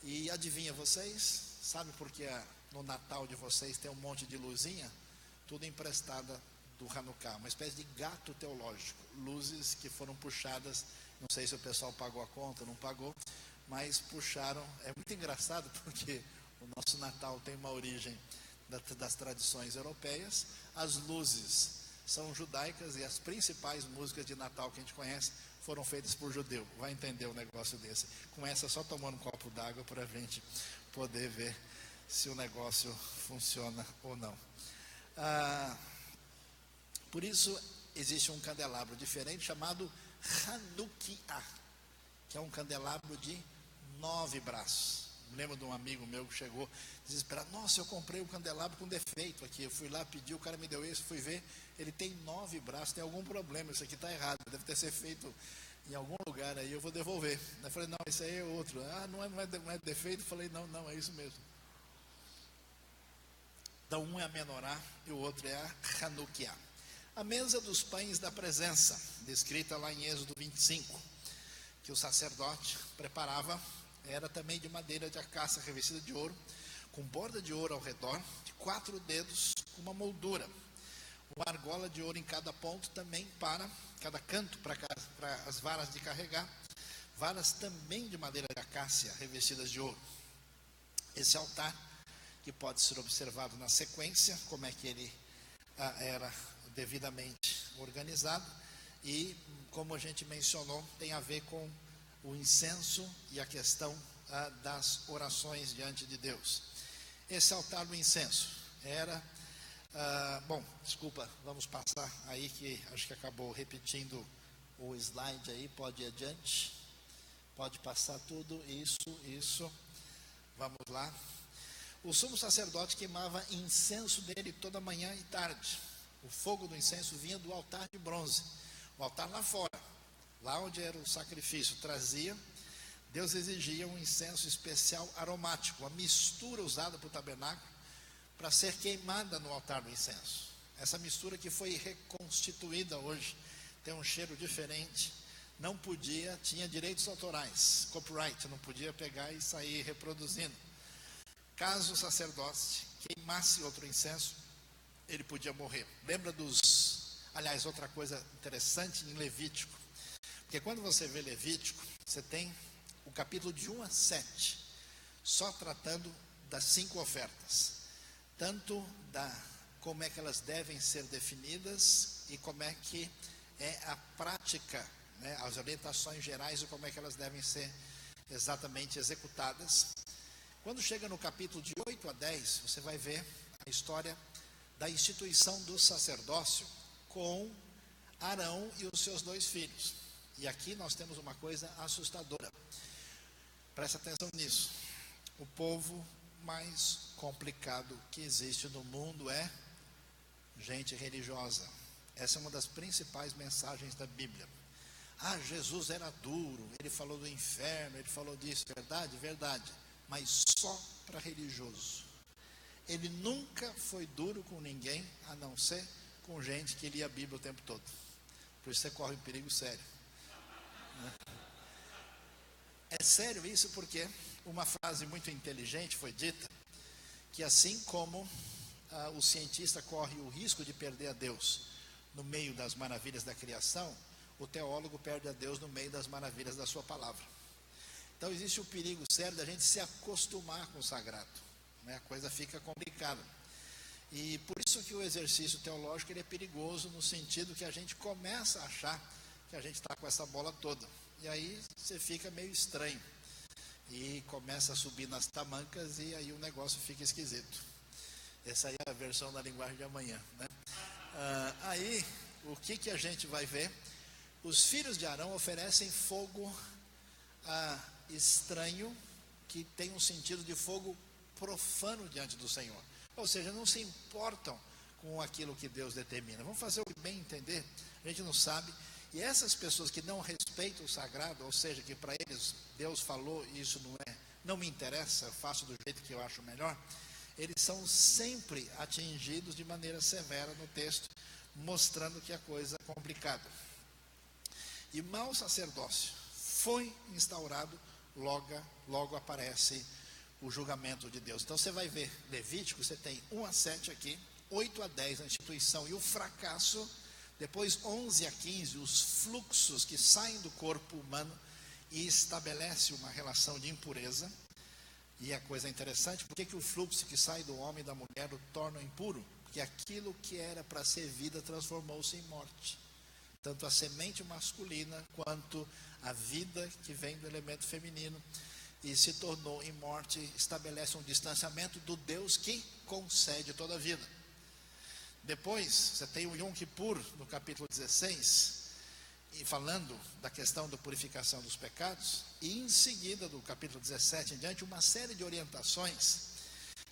E adivinha vocês, sabe por que no Natal de vocês tem um monte de luzinha? Tudo emprestada do Hanukkah, uma espécie de gato teológico, luzes que foram puxadas, não sei se o pessoal pagou a conta, não pagou, mas puxaram. É muito engraçado porque o nosso Natal tem uma origem das tradições europeias, as luzes são judaicas e as principais músicas de Natal que a gente conhece foram feitas por judeu. Vai entender um negócio desse. Começa só tomando um copo d'água para a gente poder ver se o negócio funciona ou não. Por isso existe um candelabro diferente chamado Hanukkah, que é um candelabro de 9 braços. Me lembro de um amigo meu que chegou desesperado: nossa, eu comprei um candelabro com defeito aqui, eu fui lá, pedi, o cara me deu esse, fui ver, ele tem 9 braços, tem algum problema, isso aqui está errado, deve ter sido feito em algum lugar aí, eu vou devolver. Eu falei: não, esse aí é outro. Não é defeito? Eu falei: não, é isso mesmo. Então um é a menorá e o outro é a Hanukkah. A mesa dos pães da presença, descrita lá em Êxodo 25, que o sacerdote preparava, era também de madeira de acácia revestida de ouro, com borda de ouro ao redor, de 4 dedos, com uma moldura. Uma argola de ouro em cada ponto, também para cada canto, para as varas de carregar, varas também de madeira de acácia revestidas de ouro. Esse altar, que pode ser observado na sequência, como é que ele era devidamente organizado, e como a gente mencionou, tem a ver com o incenso e a questão das orações diante de Deus. Esse altar do incenso era, vamos passar aí, que acho que acabou repetindo o slide aí, pode ir adiante, pode passar tudo, isso, vamos lá. O sumo sacerdote queimava incenso dele toda manhã e tarde. O fogo do incenso vinha do altar de bronze, o altar lá fora, lá onde era o sacrifício, trazia. Deus exigia um incenso especial aromático, uma mistura usada para o tabernáculo, para ser queimada no altar do incenso. Essa mistura que foi reconstituída hoje, tem um cheiro diferente, não podia, tinha direitos autorais, copyright, não podia pegar e sair reproduzindo. Caso o sacerdote queimasse outro incenso, ele podia morrer. Lembra aliás, outra coisa interessante em Levítico, porque quando você vê Levítico, você tem o capítulo de 1 a 7, só tratando das 5 ofertas, tanto da como é que elas devem ser definidas e como é que é a prática, né, as orientações gerais e como é que elas devem ser exatamente executadas. Quando chega no capítulo de 8 a 10, você vai ver a história da instituição do sacerdócio com Arão e os seus 2 filhos. E aqui nós temos uma coisa assustadora. Presta atenção nisso. O povo mais complicado que existe no mundo é gente religiosa. Essa é uma das principais mensagens da Bíblia. Ah, Jesus era duro, ele falou do inferno, ele falou disso, verdade? Verdade, mas só para religioso. Ele nunca foi duro com ninguém, a não ser com gente que lia a Bíblia o tempo todo. Por isso você corre um perigo sério. É sério isso porque uma frase muito inteligente foi dita, que assim como o cientista corre o risco de perder a Deus no meio das maravilhas da criação, o teólogo perde a Deus no meio das maravilhas da sua palavra. Então existe o perigo sério da gente se acostumar com o sagrado, né? A coisa fica complicada. E por isso que o exercício teológico ele é perigoso, no sentido que a gente começa a achar que a gente está com essa bola toda. E aí você fica meio estranho. E começa a subir nas tamancas e aí o negócio fica esquisito. Essa aí é a versão da linguagem de amanhã, né? Aí, o que a gente vai ver? Os filhos de Arão oferecem fogo estranho, que tem um sentido de fogo profano diante do Senhor. Ou seja, não se importam com aquilo que Deus determina. Vamos fazer o que bem entender, a gente não sabe. E essas pessoas que não respeitam o sagrado, ou seja, que para eles Deus falou e isso não me interessa, eu faço do jeito que eu acho melhor, eles são sempre atingidos de maneira severa no texto, mostrando que a coisa é complicada. E mau sacerdócio foi instaurado, logo aparece o julgamento de Deus. Então você vai ver Levítico, você tem 1 a 7 aqui, 8 a 10 a instituição e o fracasso, depois 11 a 15 os fluxos que saem do corpo humano e estabelece uma relação de impureza. E a coisa interessante, por que o fluxo que sai do homem e da mulher o torna impuro? Porque aquilo que era para ser vida transformou-se em morte. Tanto a semente masculina quanto a vida que vem do elemento feminino e se tornou em morte, estabelece um distanciamento do Deus que concede toda a vida. Depois, você tem o Yom Kippur, no capítulo 16, e falando da questão da purificação dos pecados, e em seguida, do capítulo 17 em diante, uma série de orientações,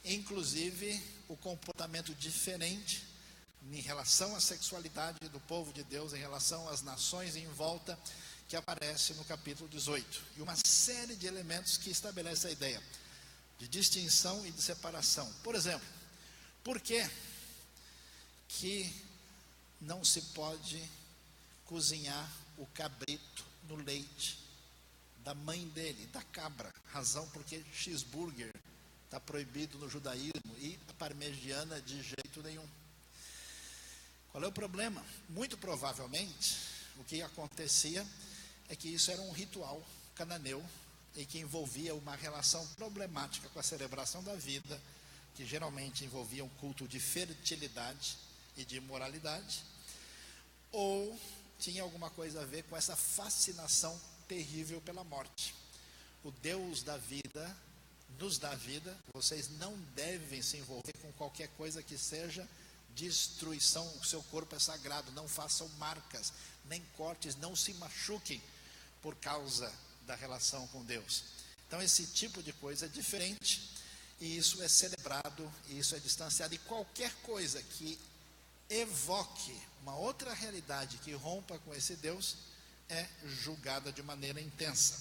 inclusive o comportamento diferente em relação à sexualidade do povo de Deus, em relação às nações em volta, que aparece no capítulo 18. E uma série de elementos que estabelece a ideia de distinção e de separação. Por exemplo, por que não se pode cozinhar o cabrito no leite da mãe dele, da cabra? Razão porque cheeseburger está proibido no judaísmo e a parmegiana de jeito nenhum. Qual é o problema? Muito provavelmente o que acontecia é que isso era um ritual cananeu e que envolvia uma relação problemática com a celebração da vida, que geralmente envolvia um culto de fertilidade e de imoralidade, ou tinha alguma coisa a ver com essa fascinação terrível pela morte. O Deus da vida nos dá vida, vocês não devem se envolver com qualquer coisa que seja destruição, o seu corpo é sagrado, não façam marcas, nem cortes, não se machuquem por causa da relação com Deus. Então esse tipo de coisa é diferente, e isso é celebrado, e isso é distanciado, e qualquer coisa que evoque uma outra realidade que rompa com esse Deus é julgada de maneira intensa.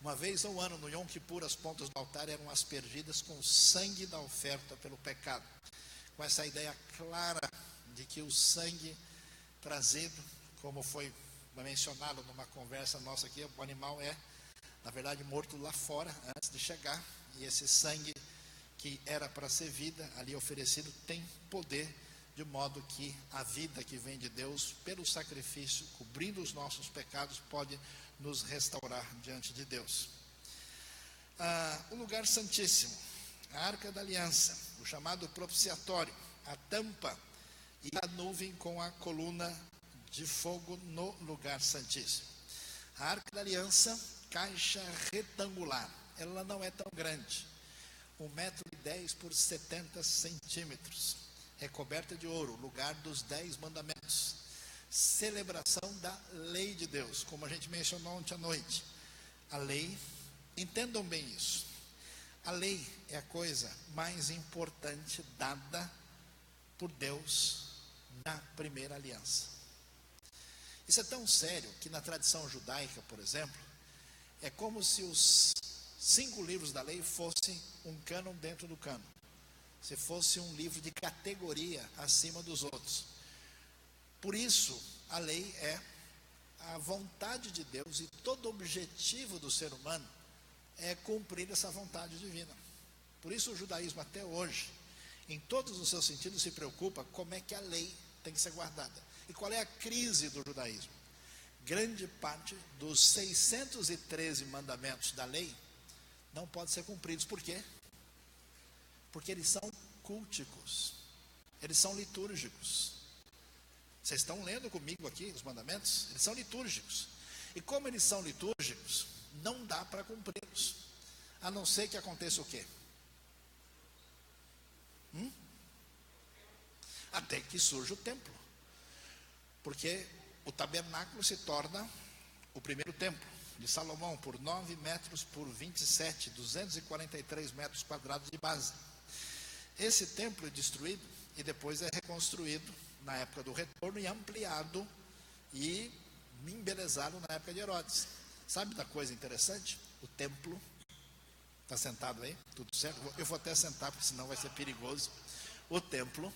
Uma vez ao ano, no Yom Kippur, as pontas do altar eram aspergidas com o sangue da oferta pelo pecado, com essa ideia clara de que o sangue trazido, como foi mencionado numa conversa nossa aqui, o animal é, na verdade, morto lá fora, antes de chegar, e esse sangue que era para ser vida, ali oferecido, tem poder de modo que a vida que vem de Deus, pelo sacrifício, cobrindo os nossos pecados, pode nos restaurar diante de Deus. O lugar santíssimo, a Arca da Aliança, o chamado propiciatório, a tampa e a nuvem com a coluna de fogo no lugar santíssimo. A Arca da Aliança, caixa retangular, ela não é tão grande, 1,10 m por 70 centímetros, recoberta de ouro, lugar dos 10 mandamentos, celebração da lei de Deus, como a gente mencionou ontem à noite. A lei, entendam bem isso, a lei é a coisa mais importante dada por Deus na primeira aliança. Isso é tão sério que na tradição judaica, por exemplo, é como se os 5 livros da lei fossem um cânon dentro do cânon, se fosse um livro de categoria acima dos outros. Por isso, a lei é a vontade de Deus, e todo objetivo do ser humano é cumprir essa vontade divina. Por isso o judaísmo até hoje, em todos os seus sentidos, se preocupa como é que a lei tem que ser guardada. E qual é a crise do judaísmo? Grande parte dos 613 mandamentos da lei não podem ser cumpridos. Por quê? Porque eles são culticos, eles são litúrgicos. Vocês estão lendo comigo aqui os mandamentos? Eles são litúrgicos. E como eles são litúrgicos, não dá para cumpri-los, a não ser que aconteça o quê? Até que surja o templo. Porque o tabernáculo se torna o primeiro templo de Salomão, por 9 metros por 27, 243 metros quadrados de base. Esse templo é destruído e depois é reconstruído na época do retorno e ampliado e embelezado na época de Herodes. Sabe da coisa interessante? O templo, está sentado aí? Tudo certo? Eu vou até sentar, porque senão vai ser perigoso. O templo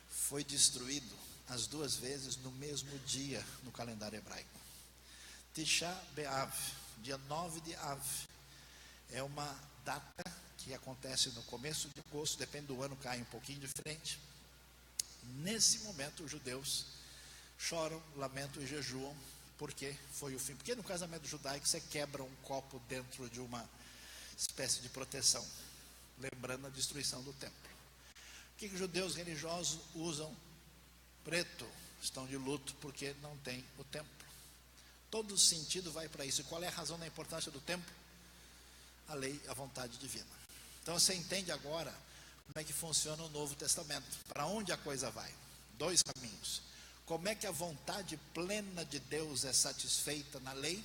foi destruído as 2 vezes no mesmo dia no calendário hebraico. Tisha B'Av, dia 9 de Av, é uma data que acontece no começo de agosto, depende do ano, cai um pouquinho diferente. Nesse momento os judeus choram, lamentam e jejuam, porque foi o fim. Porque no casamento judaico você quebra um copo dentro de uma espécie de proteção, lembrando a destruição do templo. O que os judeus religiosos usam? Preto, estão de luto porque não tem o templo. Todo o sentido vai para isso. E qual é a razão da importância do templo? A lei, a vontade divina. Então você entende agora como é que funciona o Novo Testamento. Para onde a coisa vai? 2 caminhos. Como é que a vontade plena de Deus é satisfeita na lei?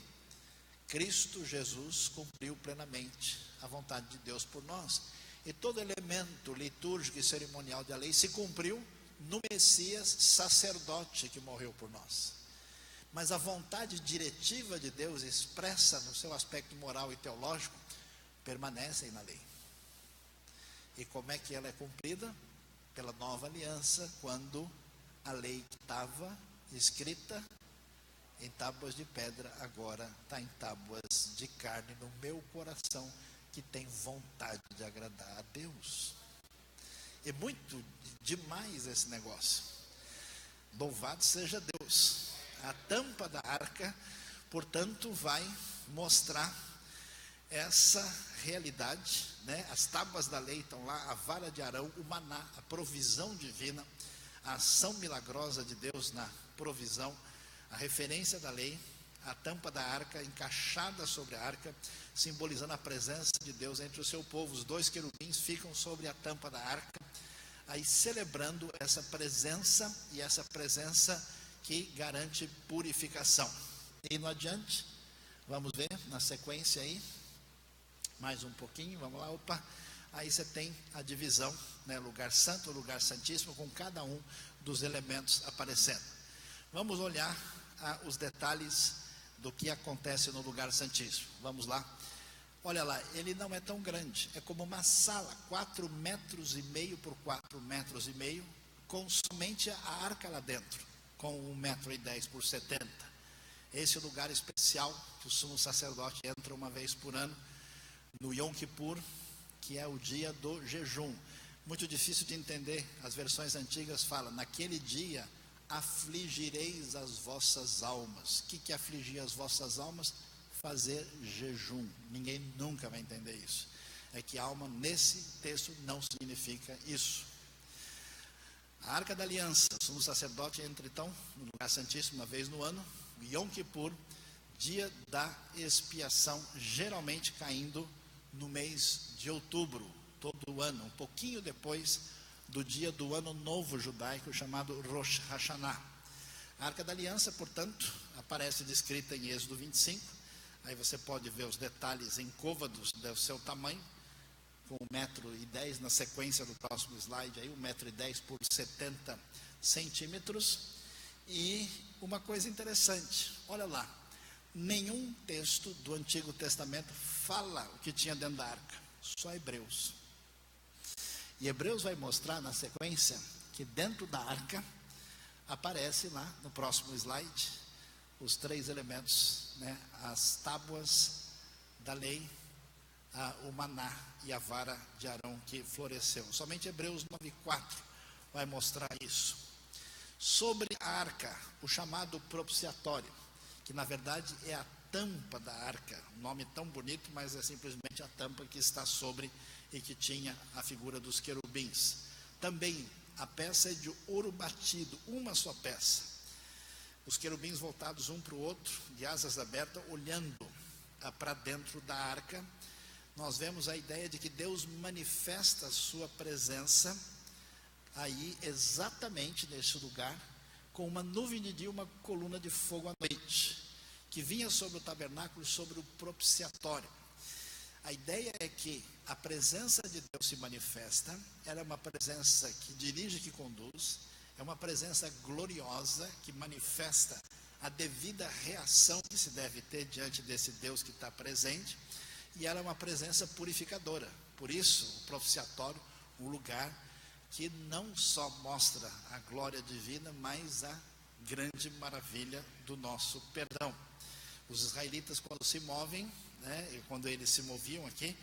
Cristo Jesus cumpriu plenamente a vontade de Deus por nós. E todo elemento litúrgico e cerimonial da lei se cumpriu no Messias sacerdote que morreu por nós. Mas a vontade diretiva de Deus, expressa no seu aspecto moral e teológico, permanece na lei. E como é que ela é cumprida? Pela nova aliança, quando a lei que estava escrita em tábuas de pedra, agora está em tábuas de carne no meu coração, que tem vontade de agradar a Deus. É muito demais esse negócio. Louvado seja Deus. A tampa da arca, portanto, vai mostrar essa realidade, né? As tábuas da lei estão lá, a vara de Arão, o maná, a provisão divina, a ação milagrosa de Deus na provisão, a referência da lei, a tampa da arca encaixada sobre a arca, simbolizando a presença de Deus entre o seu povo. Os 2 querubins ficam sobre a tampa da arca, aí celebrando essa presença, e essa presença que garante purificação. E no adiante, vamos ver na sequência aí, mais um pouquinho, vamos lá, opa, aí você tem a divisão, né, lugar santo, lugar santíssimo, com cada um dos elementos aparecendo. Vamos olhar os detalhes do que acontece no lugar santíssimo. Vamos lá. Olha lá, ele não é tão grande, é como uma sala, 4,5 metros por 4,5 metros, com somente a arca lá dentro, com 1,10 m por 70. Esse é o lugar especial que o sumo sacerdote entra uma vez por ano, no Yom Kippur, que é o dia do jejum. muito difícil de entender. As versões antigas falam: naquele dia afligireis as vossas almas. O que é afligir as vossas almas? Fazer jejum. Ninguém nunca vai entender isso. É que alma nesse texto não significa isso. A Arca da Aliança, o sumo sacerdote entra então no lugar santíssimo uma vez no ano, Yom Kippur, dia da expiação, geralmente caindo no mês de outubro, todo ano, um pouquinho depois do dia do ano novo judaico, chamado Rosh Hashanah. A Arca da Aliança, portanto, aparece descrita em Êxodo 25, aí você pode ver os detalhes em côvados do seu tamanho, com 1,10 m na sequência do próximo slide, aí 1,10 m por 70 centímetros. E uma coisa interessante, olha lá, nenhum texto do Antigo Testamento fala o que tinha dentro da arca, só Hebreus. E Hebreus vai mostrar na sequência que dentro da arca aparece lá no próximo slide os 3 elementos, né? As tábuas da lei, o maná e a vara de Arão que floresceu. Somente Hebreus 9:4 vai mostrar isso. Sobre a arca, o chamado propiciatório, que na verdade é a tampa da arca, um nome tão bonito, mas é simplesmente a tampa que está sobre e que tinha a figura dos querubins. Também a peça é de ouro batido, uma só peça. Os querubins voltados um para o outro, de asas abertas, olhando para dentro da arca. Nós vemos a ideia de que Deus manifesta a sua presença aí exatamente nesse lugar, com uma nuvem de dia, uma coluna de fogo à noite, que vinha sobre o tabernáculo e sobre o propiciatório. A ideia é que a presença de Deus se manifesta, ela é uma presença que dirige, que conduz, é uma presença gloriosa, que manifesta a devida reação que se deve ter diante desse Deus que está presente, e ela é uma presença purificadora. Por isso, o propiciatório, um lugar que não só mostra a glória divina, mas a grande maravilha do nosso perdão. Os israelitas, quando se movem, né, quando eles se moviam aqui,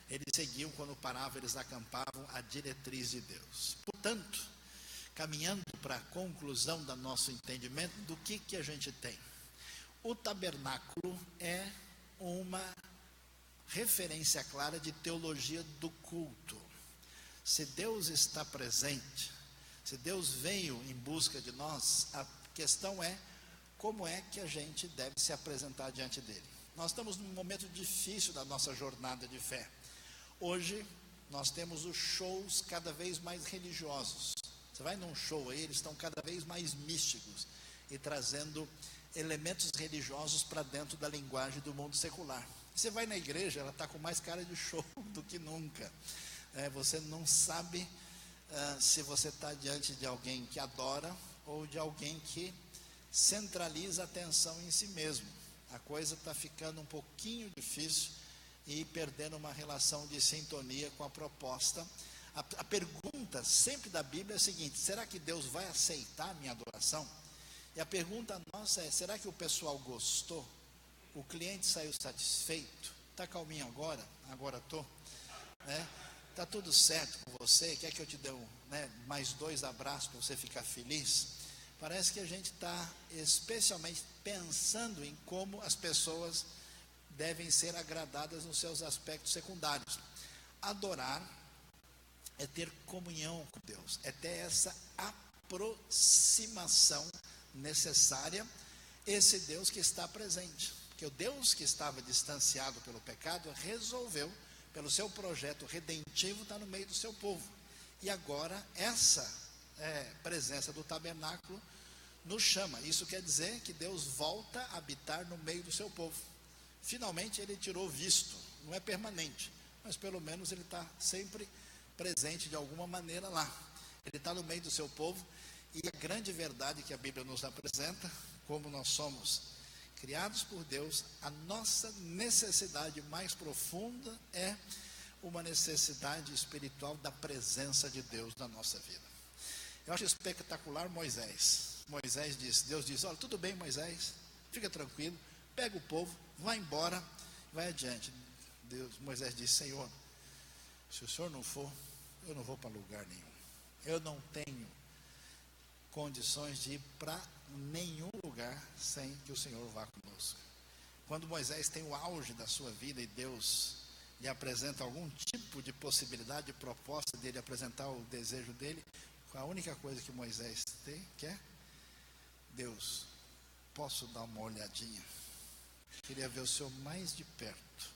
eles seguiam, quando paravam, eles acampavam a diretriz de Deus. Portanto, caminhando para a conclusão do nosso entendimento, do que a gente tem? O tabernáculo é uma referência clara de teologia do culto. Se Deus está presente, se Deus veio em busca de nós, a questão é como é que a gente deve se apresentar diante dele. Nós estamos num momento difícil da nossa jornada de fé. Hoje nós temos os shows cada vez mais religiosos. Você vai num show aí, eles estão cada vez mais místicos e trazendo elementos religiosos para dentro da linguagem do mundo secular. Você vai na igreja, ela está com mais cara de show do que nunca. Você não sabe se você está diante de alguém que adora ou de alguém que centraliza a atenção em si mesmo. A coisa está ficando um pouquinho difícil e perdendo uma relação de sintonia com a proposta. A pergunta sempre da Bíblia é a seguinte: será que Deus vai aceitar a minha adoração? E a pergunta nossa é: será que o pessoal gostou? O cliente saiu satisfeito? Está calminho agora? Agora estou. Está tudo certo com você? Quer que eu te dê mais 2 abraços para você ficar feliz? Parece que a gente está especialmente pensando em como as pessoas devem ser agradadas nos seus aspectos secundários. Adorar é ter comunhão com Deus, é ter essa aproximação necessária, esse Deus que está presente. Porque o Deus que estava distanciado pelo pecado resolveu, pelo seu projeto redentivo, estar no meio do seu povo. E agora essa presença do tabernáculo nos chama. Isso quer dizer que Deus volta a habitar no meio do seu povo. Finalmente ele tirou visto, não é permanente, mas pelo menos ele está sempre presente de alguma maneira lá. Ele está no meio do seu povo. E a grande verdade que a Bíblia nos apresenta, como nós somos criados por Deus, a nossa necessidade mais profunda é uma necessidade espiritual da presença de Deus na nossa vida. Eu acho espetacular Moisés. Deus disse: olha, tudo bem, Moisés, fica tranquilo, pega o povo, vai embora, vai adiante. Moisés disse: Senhor, se o Senhor não for, eu não vou para lugar nenhum. Eu não tenho condições de ir para nenhum lugar sem que o Senhor vá conosco. Quando Moisés tem o auge da sua vida e Deus lhe apresenta algum tipo de possibilidade, de proposta dele apresentar o desejo dele, a única coisa que Moisés tem, quer, Deus, posso dar uma olhadinha? Queria ver o Senhor mais de perto.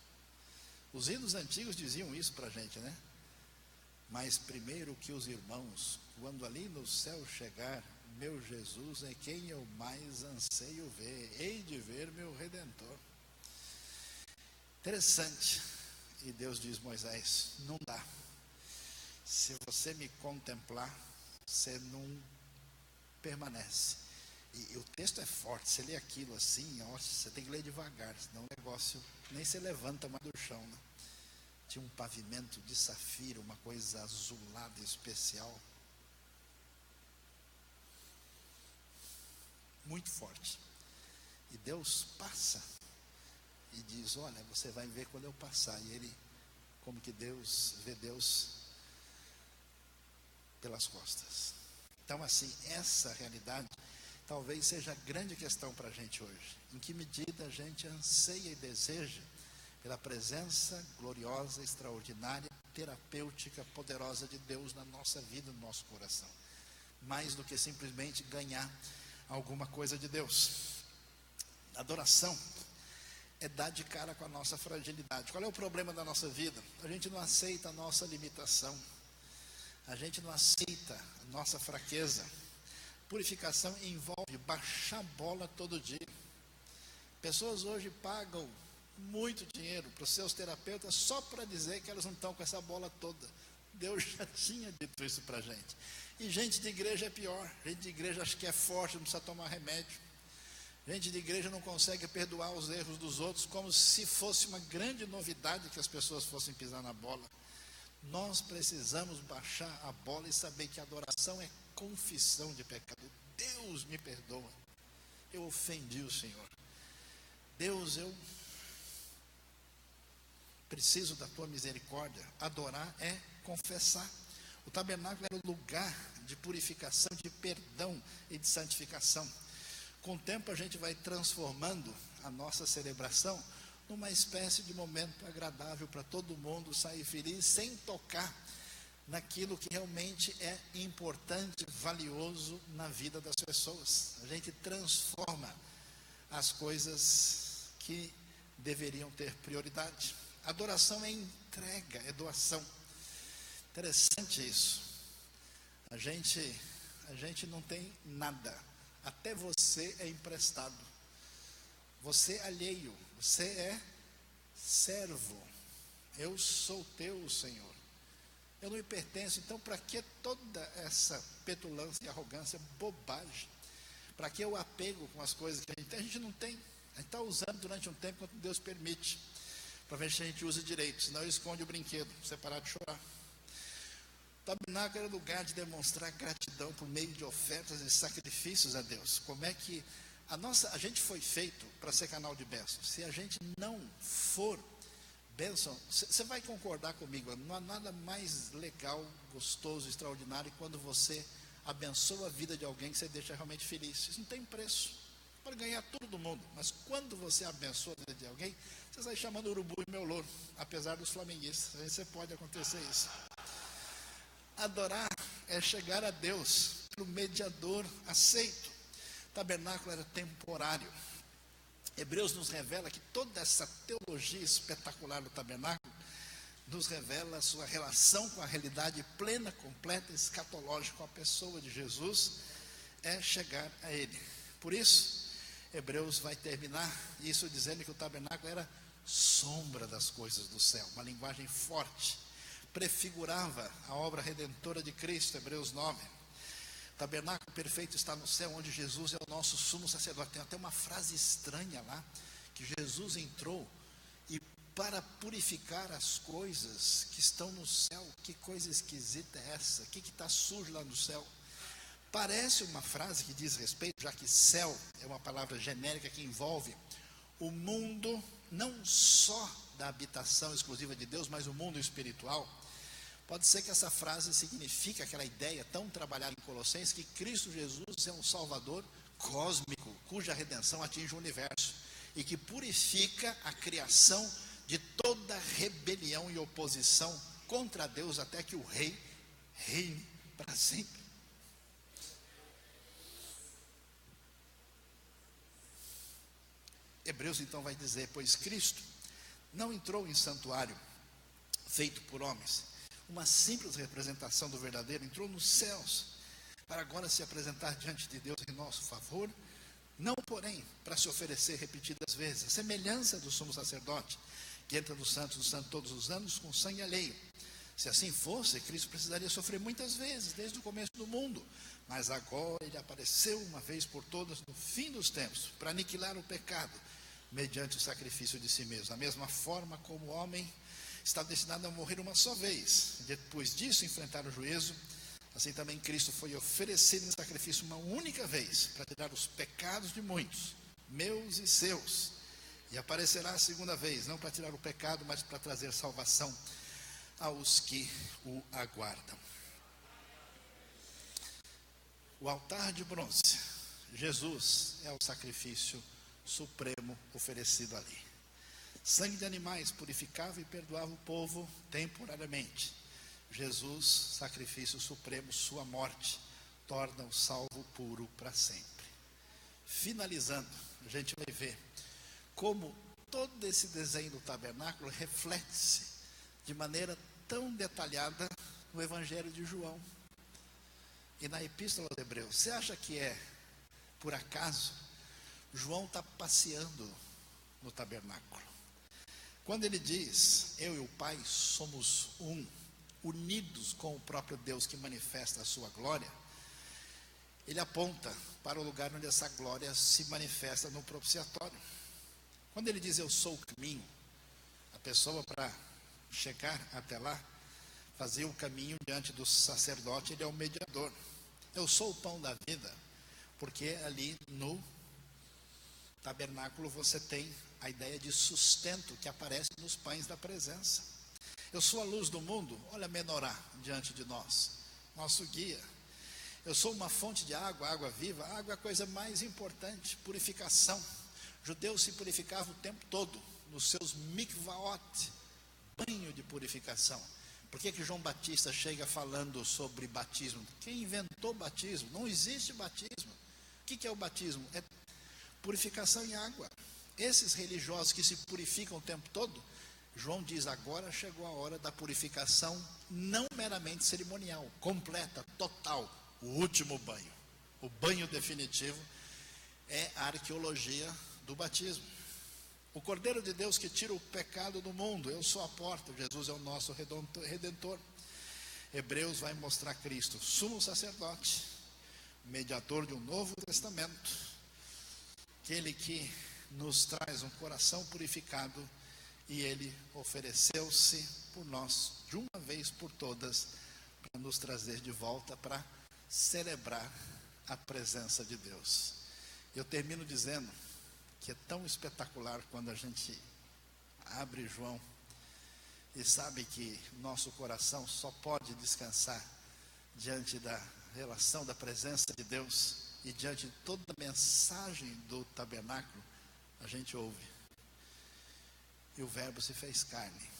Os hinos antigos diziam isso para a gente, né? Mas primeiro que os irmãos, quando ali no céu chegar, meu Jesus é quem eu mais anseio ver, hei de ver meu Redentor. Interessante. E Deus diz, Moisés, não dá. Se você me contemplar, você não permanece. E o texto é forte, você lê aquilo assim, ó, você tem que ler devagar, senão o negócio nem se levanta mais do chão, né? Tinha um pavimento de safira, uma coisa azulada especial. Muito forte. E Deus passa e diz, olha, você vai ver quando eu passar. E ele, como que Deus vê Deus pelas costas. Então assim, essa realidade talvez seja a grande questão para a gente hoje. Em que medida a gente anseia e deseja pela presença gloriosa, extraordinária, terapêutica, poderosa de Deus na nossa vida, no nosso coração. Mais do que simplesmente ganhar alguma coisa de Deus. Adoração é dar de cara com a nossa fragilidade. Qual é o problema da nossa vida? A gente não aceita a nossa limitação. A gente não aceita a nossa fraqueza. Purificação envolve baixar a bola todo dia. Pessoas hoje pagam muito dinheiro para os seus terapeutas só para dizer que elas não estão com essa bola toda. Deus já tinha dito isso para a gente. E gente de igreja é pior. Gente de igreja acha que é forte, não precisa tomar remédio. Gente de igreja não consegue perdoar os erros dos outros, como se fosse uma grande novidade que as pessoas fossem pisar na bola. Nós precisamos baixar a bola e saber que a adoração é confissão de pecado. Deus me perdoa, eu ofendi o Senhor. Deus, eu preciso da tua misericórdia. Adorar é confessar. O tabernáculo era o lugar de purificação, de perdão e de santificação. Com o tempo a gente vai transformando a nossa celebração numa espécie de momento agradável para todo mundo sair feliz, sem tocar naquilo que realmente é importante, valioso na vida das pessoas. A gente transforma as coisas que deveriam ter prioridade. Adoração é entrega, é doação. Interessante isso. A gente não tem nada. Até você é emprestado. Você é alheio. Você é servo. Eu sou teu, Senhor. Eu não me pertenço. Então, para que toda essa petulância e arrogância, bobagem? Para que o apego com as coisas que a gente tem? A gente não tem. A gente está usando durante um tempo quanto Deus permite, para ver se a gente usa direito. Senão esconde o brinquedo, você parar de chorar. O tabernáculo era lugar de demonstrar gratidão por meio de ofertas e sacrifícios a Deus. Como é que a gente foi feito para ser canal de bênção. Se a gente não for bênção, você vai concordar comigo, não há nada mais legal, gostoso, extraordinário quando você abençoa a vida de alguém que você deixa realmente feliz. Isso não tem preço. Pode ganhar tudo do mundo, mas quando você abençoa a vida de alguém, você sai chamando urubu e meu louro, apesar dos flamenguistas. Às vezes você pode acontecer isso. Adorar é chegar a Deus pelo mediador aceito. O tabernáculo era temporário. Hebreus nos revela que toda essa teologia espetacular do tabernáculo nos revela a sua relação com a realidade plena, completa, escatológica com a pessoa de Jesus, é chegar a Ele. Por isso, Hebreus vai terminar isso dizendo que o tabernáculo era sombra das coisas do céu, uma linguagem forte, prefigurava a obra redentora de Cristo, Hebreus 9. O tabernáculo perfeito está no céu, onde Jesus é o nosso sumo sacerdote. Tem até uma frase estranha lá, que Jesus entrou e para purificar as coisas que estão no céu. Que coisa esquisita é essa? O que está sujo lá no céu? Parece uma frase que diz respeito, já que céu é uma palavra genérica que envolve o mundo, não só da habitação exclusiva de Deus, mas o mundo espiritual. Pode ser que essa frase signifique aquela ideia tão trabalhada em Colossenses, que Cristo Jesus é um Salvador cósmico, cuja redenção atinge o universo e que purifica a criação de toda rebelião e oposição contra Deus, até que o Rei reine para sempre. Hebreus então vai dizer: pois Cristo não entrou em santuário feito por homens, uma simples representação do verdadeiro, entrou nos céus, para agora se apresentar diante de Deus em nosso favor, não porém para se oferecer repetidas vezes, a semelhança do sumo sacerdote, que entra no Santo dos Santos todos os anos com sangue alheio. Se assim fosse, Cristo precisaria sofrer muitas vezes, desde o começo do mundo, mas agora ele apareceu uma vez por todas no fim dos tempos, para aniquilar o pecado, mediante o sacrifício de si mesmo. Da mesma forma como o homem está destinado a morrer uma só vez, depois disso enfrentar o juízo, assim também Cristo foi oferecido em sacrifício uma única vez, para tirar os pecados de muitos, meus e seus, e aparecerá a segunda vez, não para tirar o pecado, mas para trazer salvação aos que o aguardam. O altar de bronze, Jesus é o sacrifício supremo oferecido ali. Sangue de animais purificava e perdoava o povo temporariamente. Jesus, sacrifício supremo, sua morte torna o salvo puro para sempre. Finalizando, a gente vai ver como todo esse desenho do tabernáculo reflete-se de maneira tão detalhada no Evangelho de João e na Epístola aos Hebreus. Você acha que é por acaso? João está passeando no tabernáculo. Quando ele diz: eu e o Pai somos um, unidos com o próprio Deus que manifesta a sua glória, ele aponta para o lugar onde essa glória se manifesta no propiciatório. Quando ele diz: eu sou o caminho, a pessoa, para chegar até lá, fazia o caminho diante do sacerdote, ele é o mediador. Eu sou o pão da vida, porque ali no tabernáculo você tem a ideia de sustento que aparece nos pães da presença. Eu sou a luz do mundo, olha a menorá diante de nós, nosso guia. Eu sou uma fonte de água, água viva. A água é a coisa mais importante, purificação. Judeus se purificavam o tempo todo nos seus mikvaot, banho de purificação. Por que João Batista chega falando sobre batismo? Quem inventou batismo? Não existe batismo. O que é o batismo? É purificação em água. Esses religiosos que se purificam o tempo todo, João diz: agora chegou a hora da purificação não meramente cerimonial, completa, total, o último banho. O banho definitivo é a arqueologia do batismo. O Cordeiro de Deus que tira o pecado do mundo, eu sou a porta, Jesus é o nosso redentor. Hebreus vai mostrar Cristo, sumo sacerdote, mediador de um novo testamento, aquele que nos traz um coração purificado, e ele ofereceu-se por nós de uma vez por todas, para nos trazer de volta, para celebrar a presença de Deus. Eu termino dizendo que é tão espetacular quando a gente abre João e sabe que nosso coração só pode descansar diante da relação da presença de Deus, e diante de toda a mensagem do tabernáculo. A gente ouve: e o Verbo se fez carne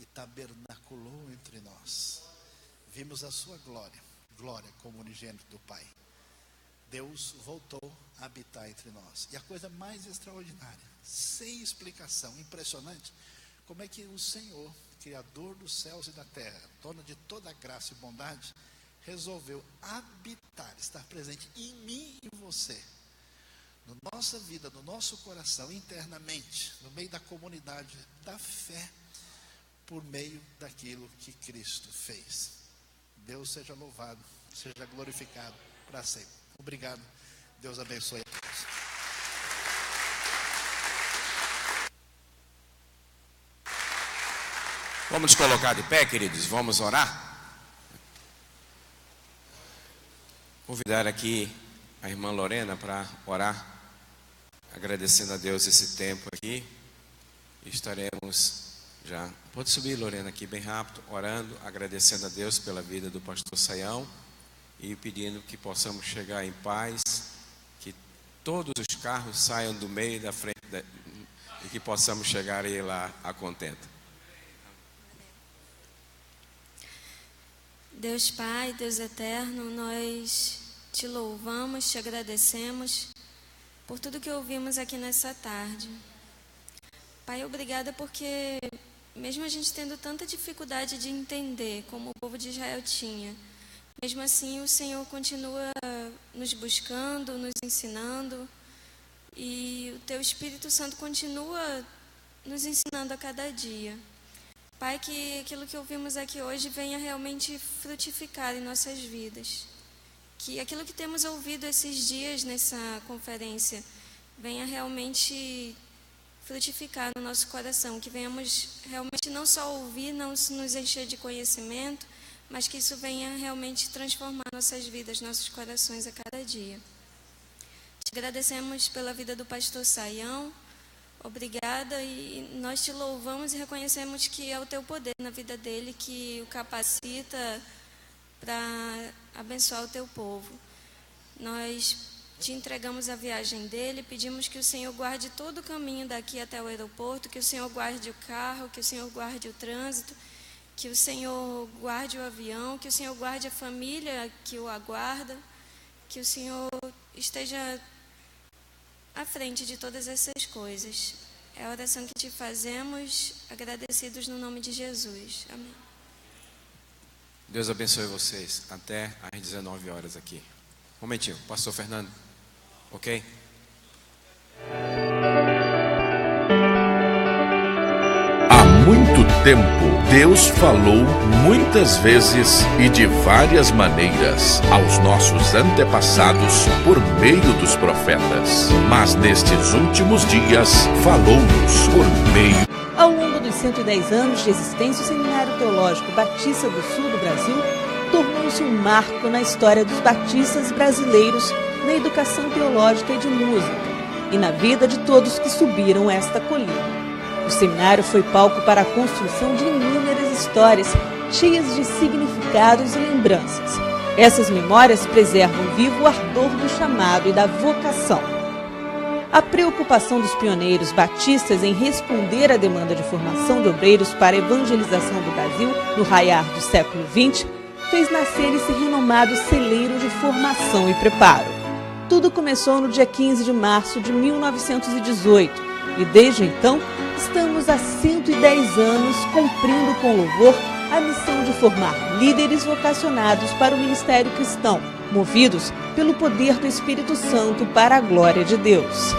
e tabernaculou entre nós. Vimos a sua glória, glória como unigênito do Pai. Deus voltou a habitar entre nós. E a coisa mais extraordinária, sem explicação, impressionante, como é que o Senhor, Criador dos céus e da terra, dono de toda a graça e bondade, resolveu habitar, estar presente em mim e em você, na nossa vida, no nosso coração, internamente, no meio da comunidade da fé, por meio daquilo que Cristo fez. Deus seja louvado, seja glorificado para sempre. Obrigado, Deus abençoe a todos. Vamos nos colocar de pé, queridos, vamos orar. Convidar aqui a irmã Lorena para orar, agradecendo a Deus esse tempo aqui. Estaremos Já. Pode subir, Lorena, aqui bem rápido, orando, agradecendo a Deus pela vida do pastor Saião e pedindo que possamos chegar em paz, que todos os carros saiam do meio e da frente e que possamos chegar aí lá a contento. Deus Pai, Deus Eterno, nós te louvamos, te agradecemos por tudo que ouvimos aqui nessa tarde. Pai, obrigada porque, mesmo a gente tendo tanta dificuldade de entender como o povo de Israel tinha, mesmo assim o Senhor continua nos buscando, nos ensinando, e o Teu Espírito Santo continua nos ensinando a cada dia. Pai, que aquilo que ouvimos aqui hoje venha realmente frutificar em nossas vidas. Que aquilo que temos ouvido esses dias nessa conferência venha realmente frutificar no nosso coração. Que venhamos realmente não só ouvir, não nos encher de conhecimento, mas que isso venha realmente transformar nossas vidas, nossos corações a cada dia. Te agradecemos pela vida do pastor Saião. Obrigada, e nós te louvamos e reconhecemos que é o Teu poder na vida dele que o capacita para abençoar o Teu povo. Nós te entregamos a viagem dele, pedimos que o Senhor guarde todo o caminho daqui até o aeroporto, que o Senhor guarde o carro, que o Senhor guarde o trânsito, que o Senhor guarde o avião, que o Senhor guarde a família que o aguarda, que o Senhor esteja à frente de todas essas coisas. É a oração que te fazemos, agradecidos no nome de Jesus. Amém. Deus abençoe vocês até às 19 horas aqui. Um momentinho, pastor Fernando. Ok? Há muito tempo, Deus falou muitas vezes e de várias maneiras aos nossos antepassados por meio dos profetas. Mas nestes últimos dias, falou-nos por meio. Ao longo dos 110 anos de existência, o Seminário Teológico Batista do Sul do Brasil tornou-se um marco na história dos batistas brasileiros na educação teológica e de música, e na vida de todos que subiram esta colina. O seminário foi palco para a construção de inúmeras histórias cheias de significados e lembranças. Essas memórias preservam vivo o ardor do chamado e da vocação. A preocupação dos pioneiros batistas em responder à demanda de formação de obreiros para a evangelização do Brasil no raiar do século XX fez nascer esse renomado celeiro de formação e preparo. Tudo começou no dia 15 de março de 1918 e desde então estamos há 110 anos cumprindo com louvor a missão de formar líderes vocacionados para o ministério cristão, movidos pelo poder do Espírito Santo para a glória de Deus.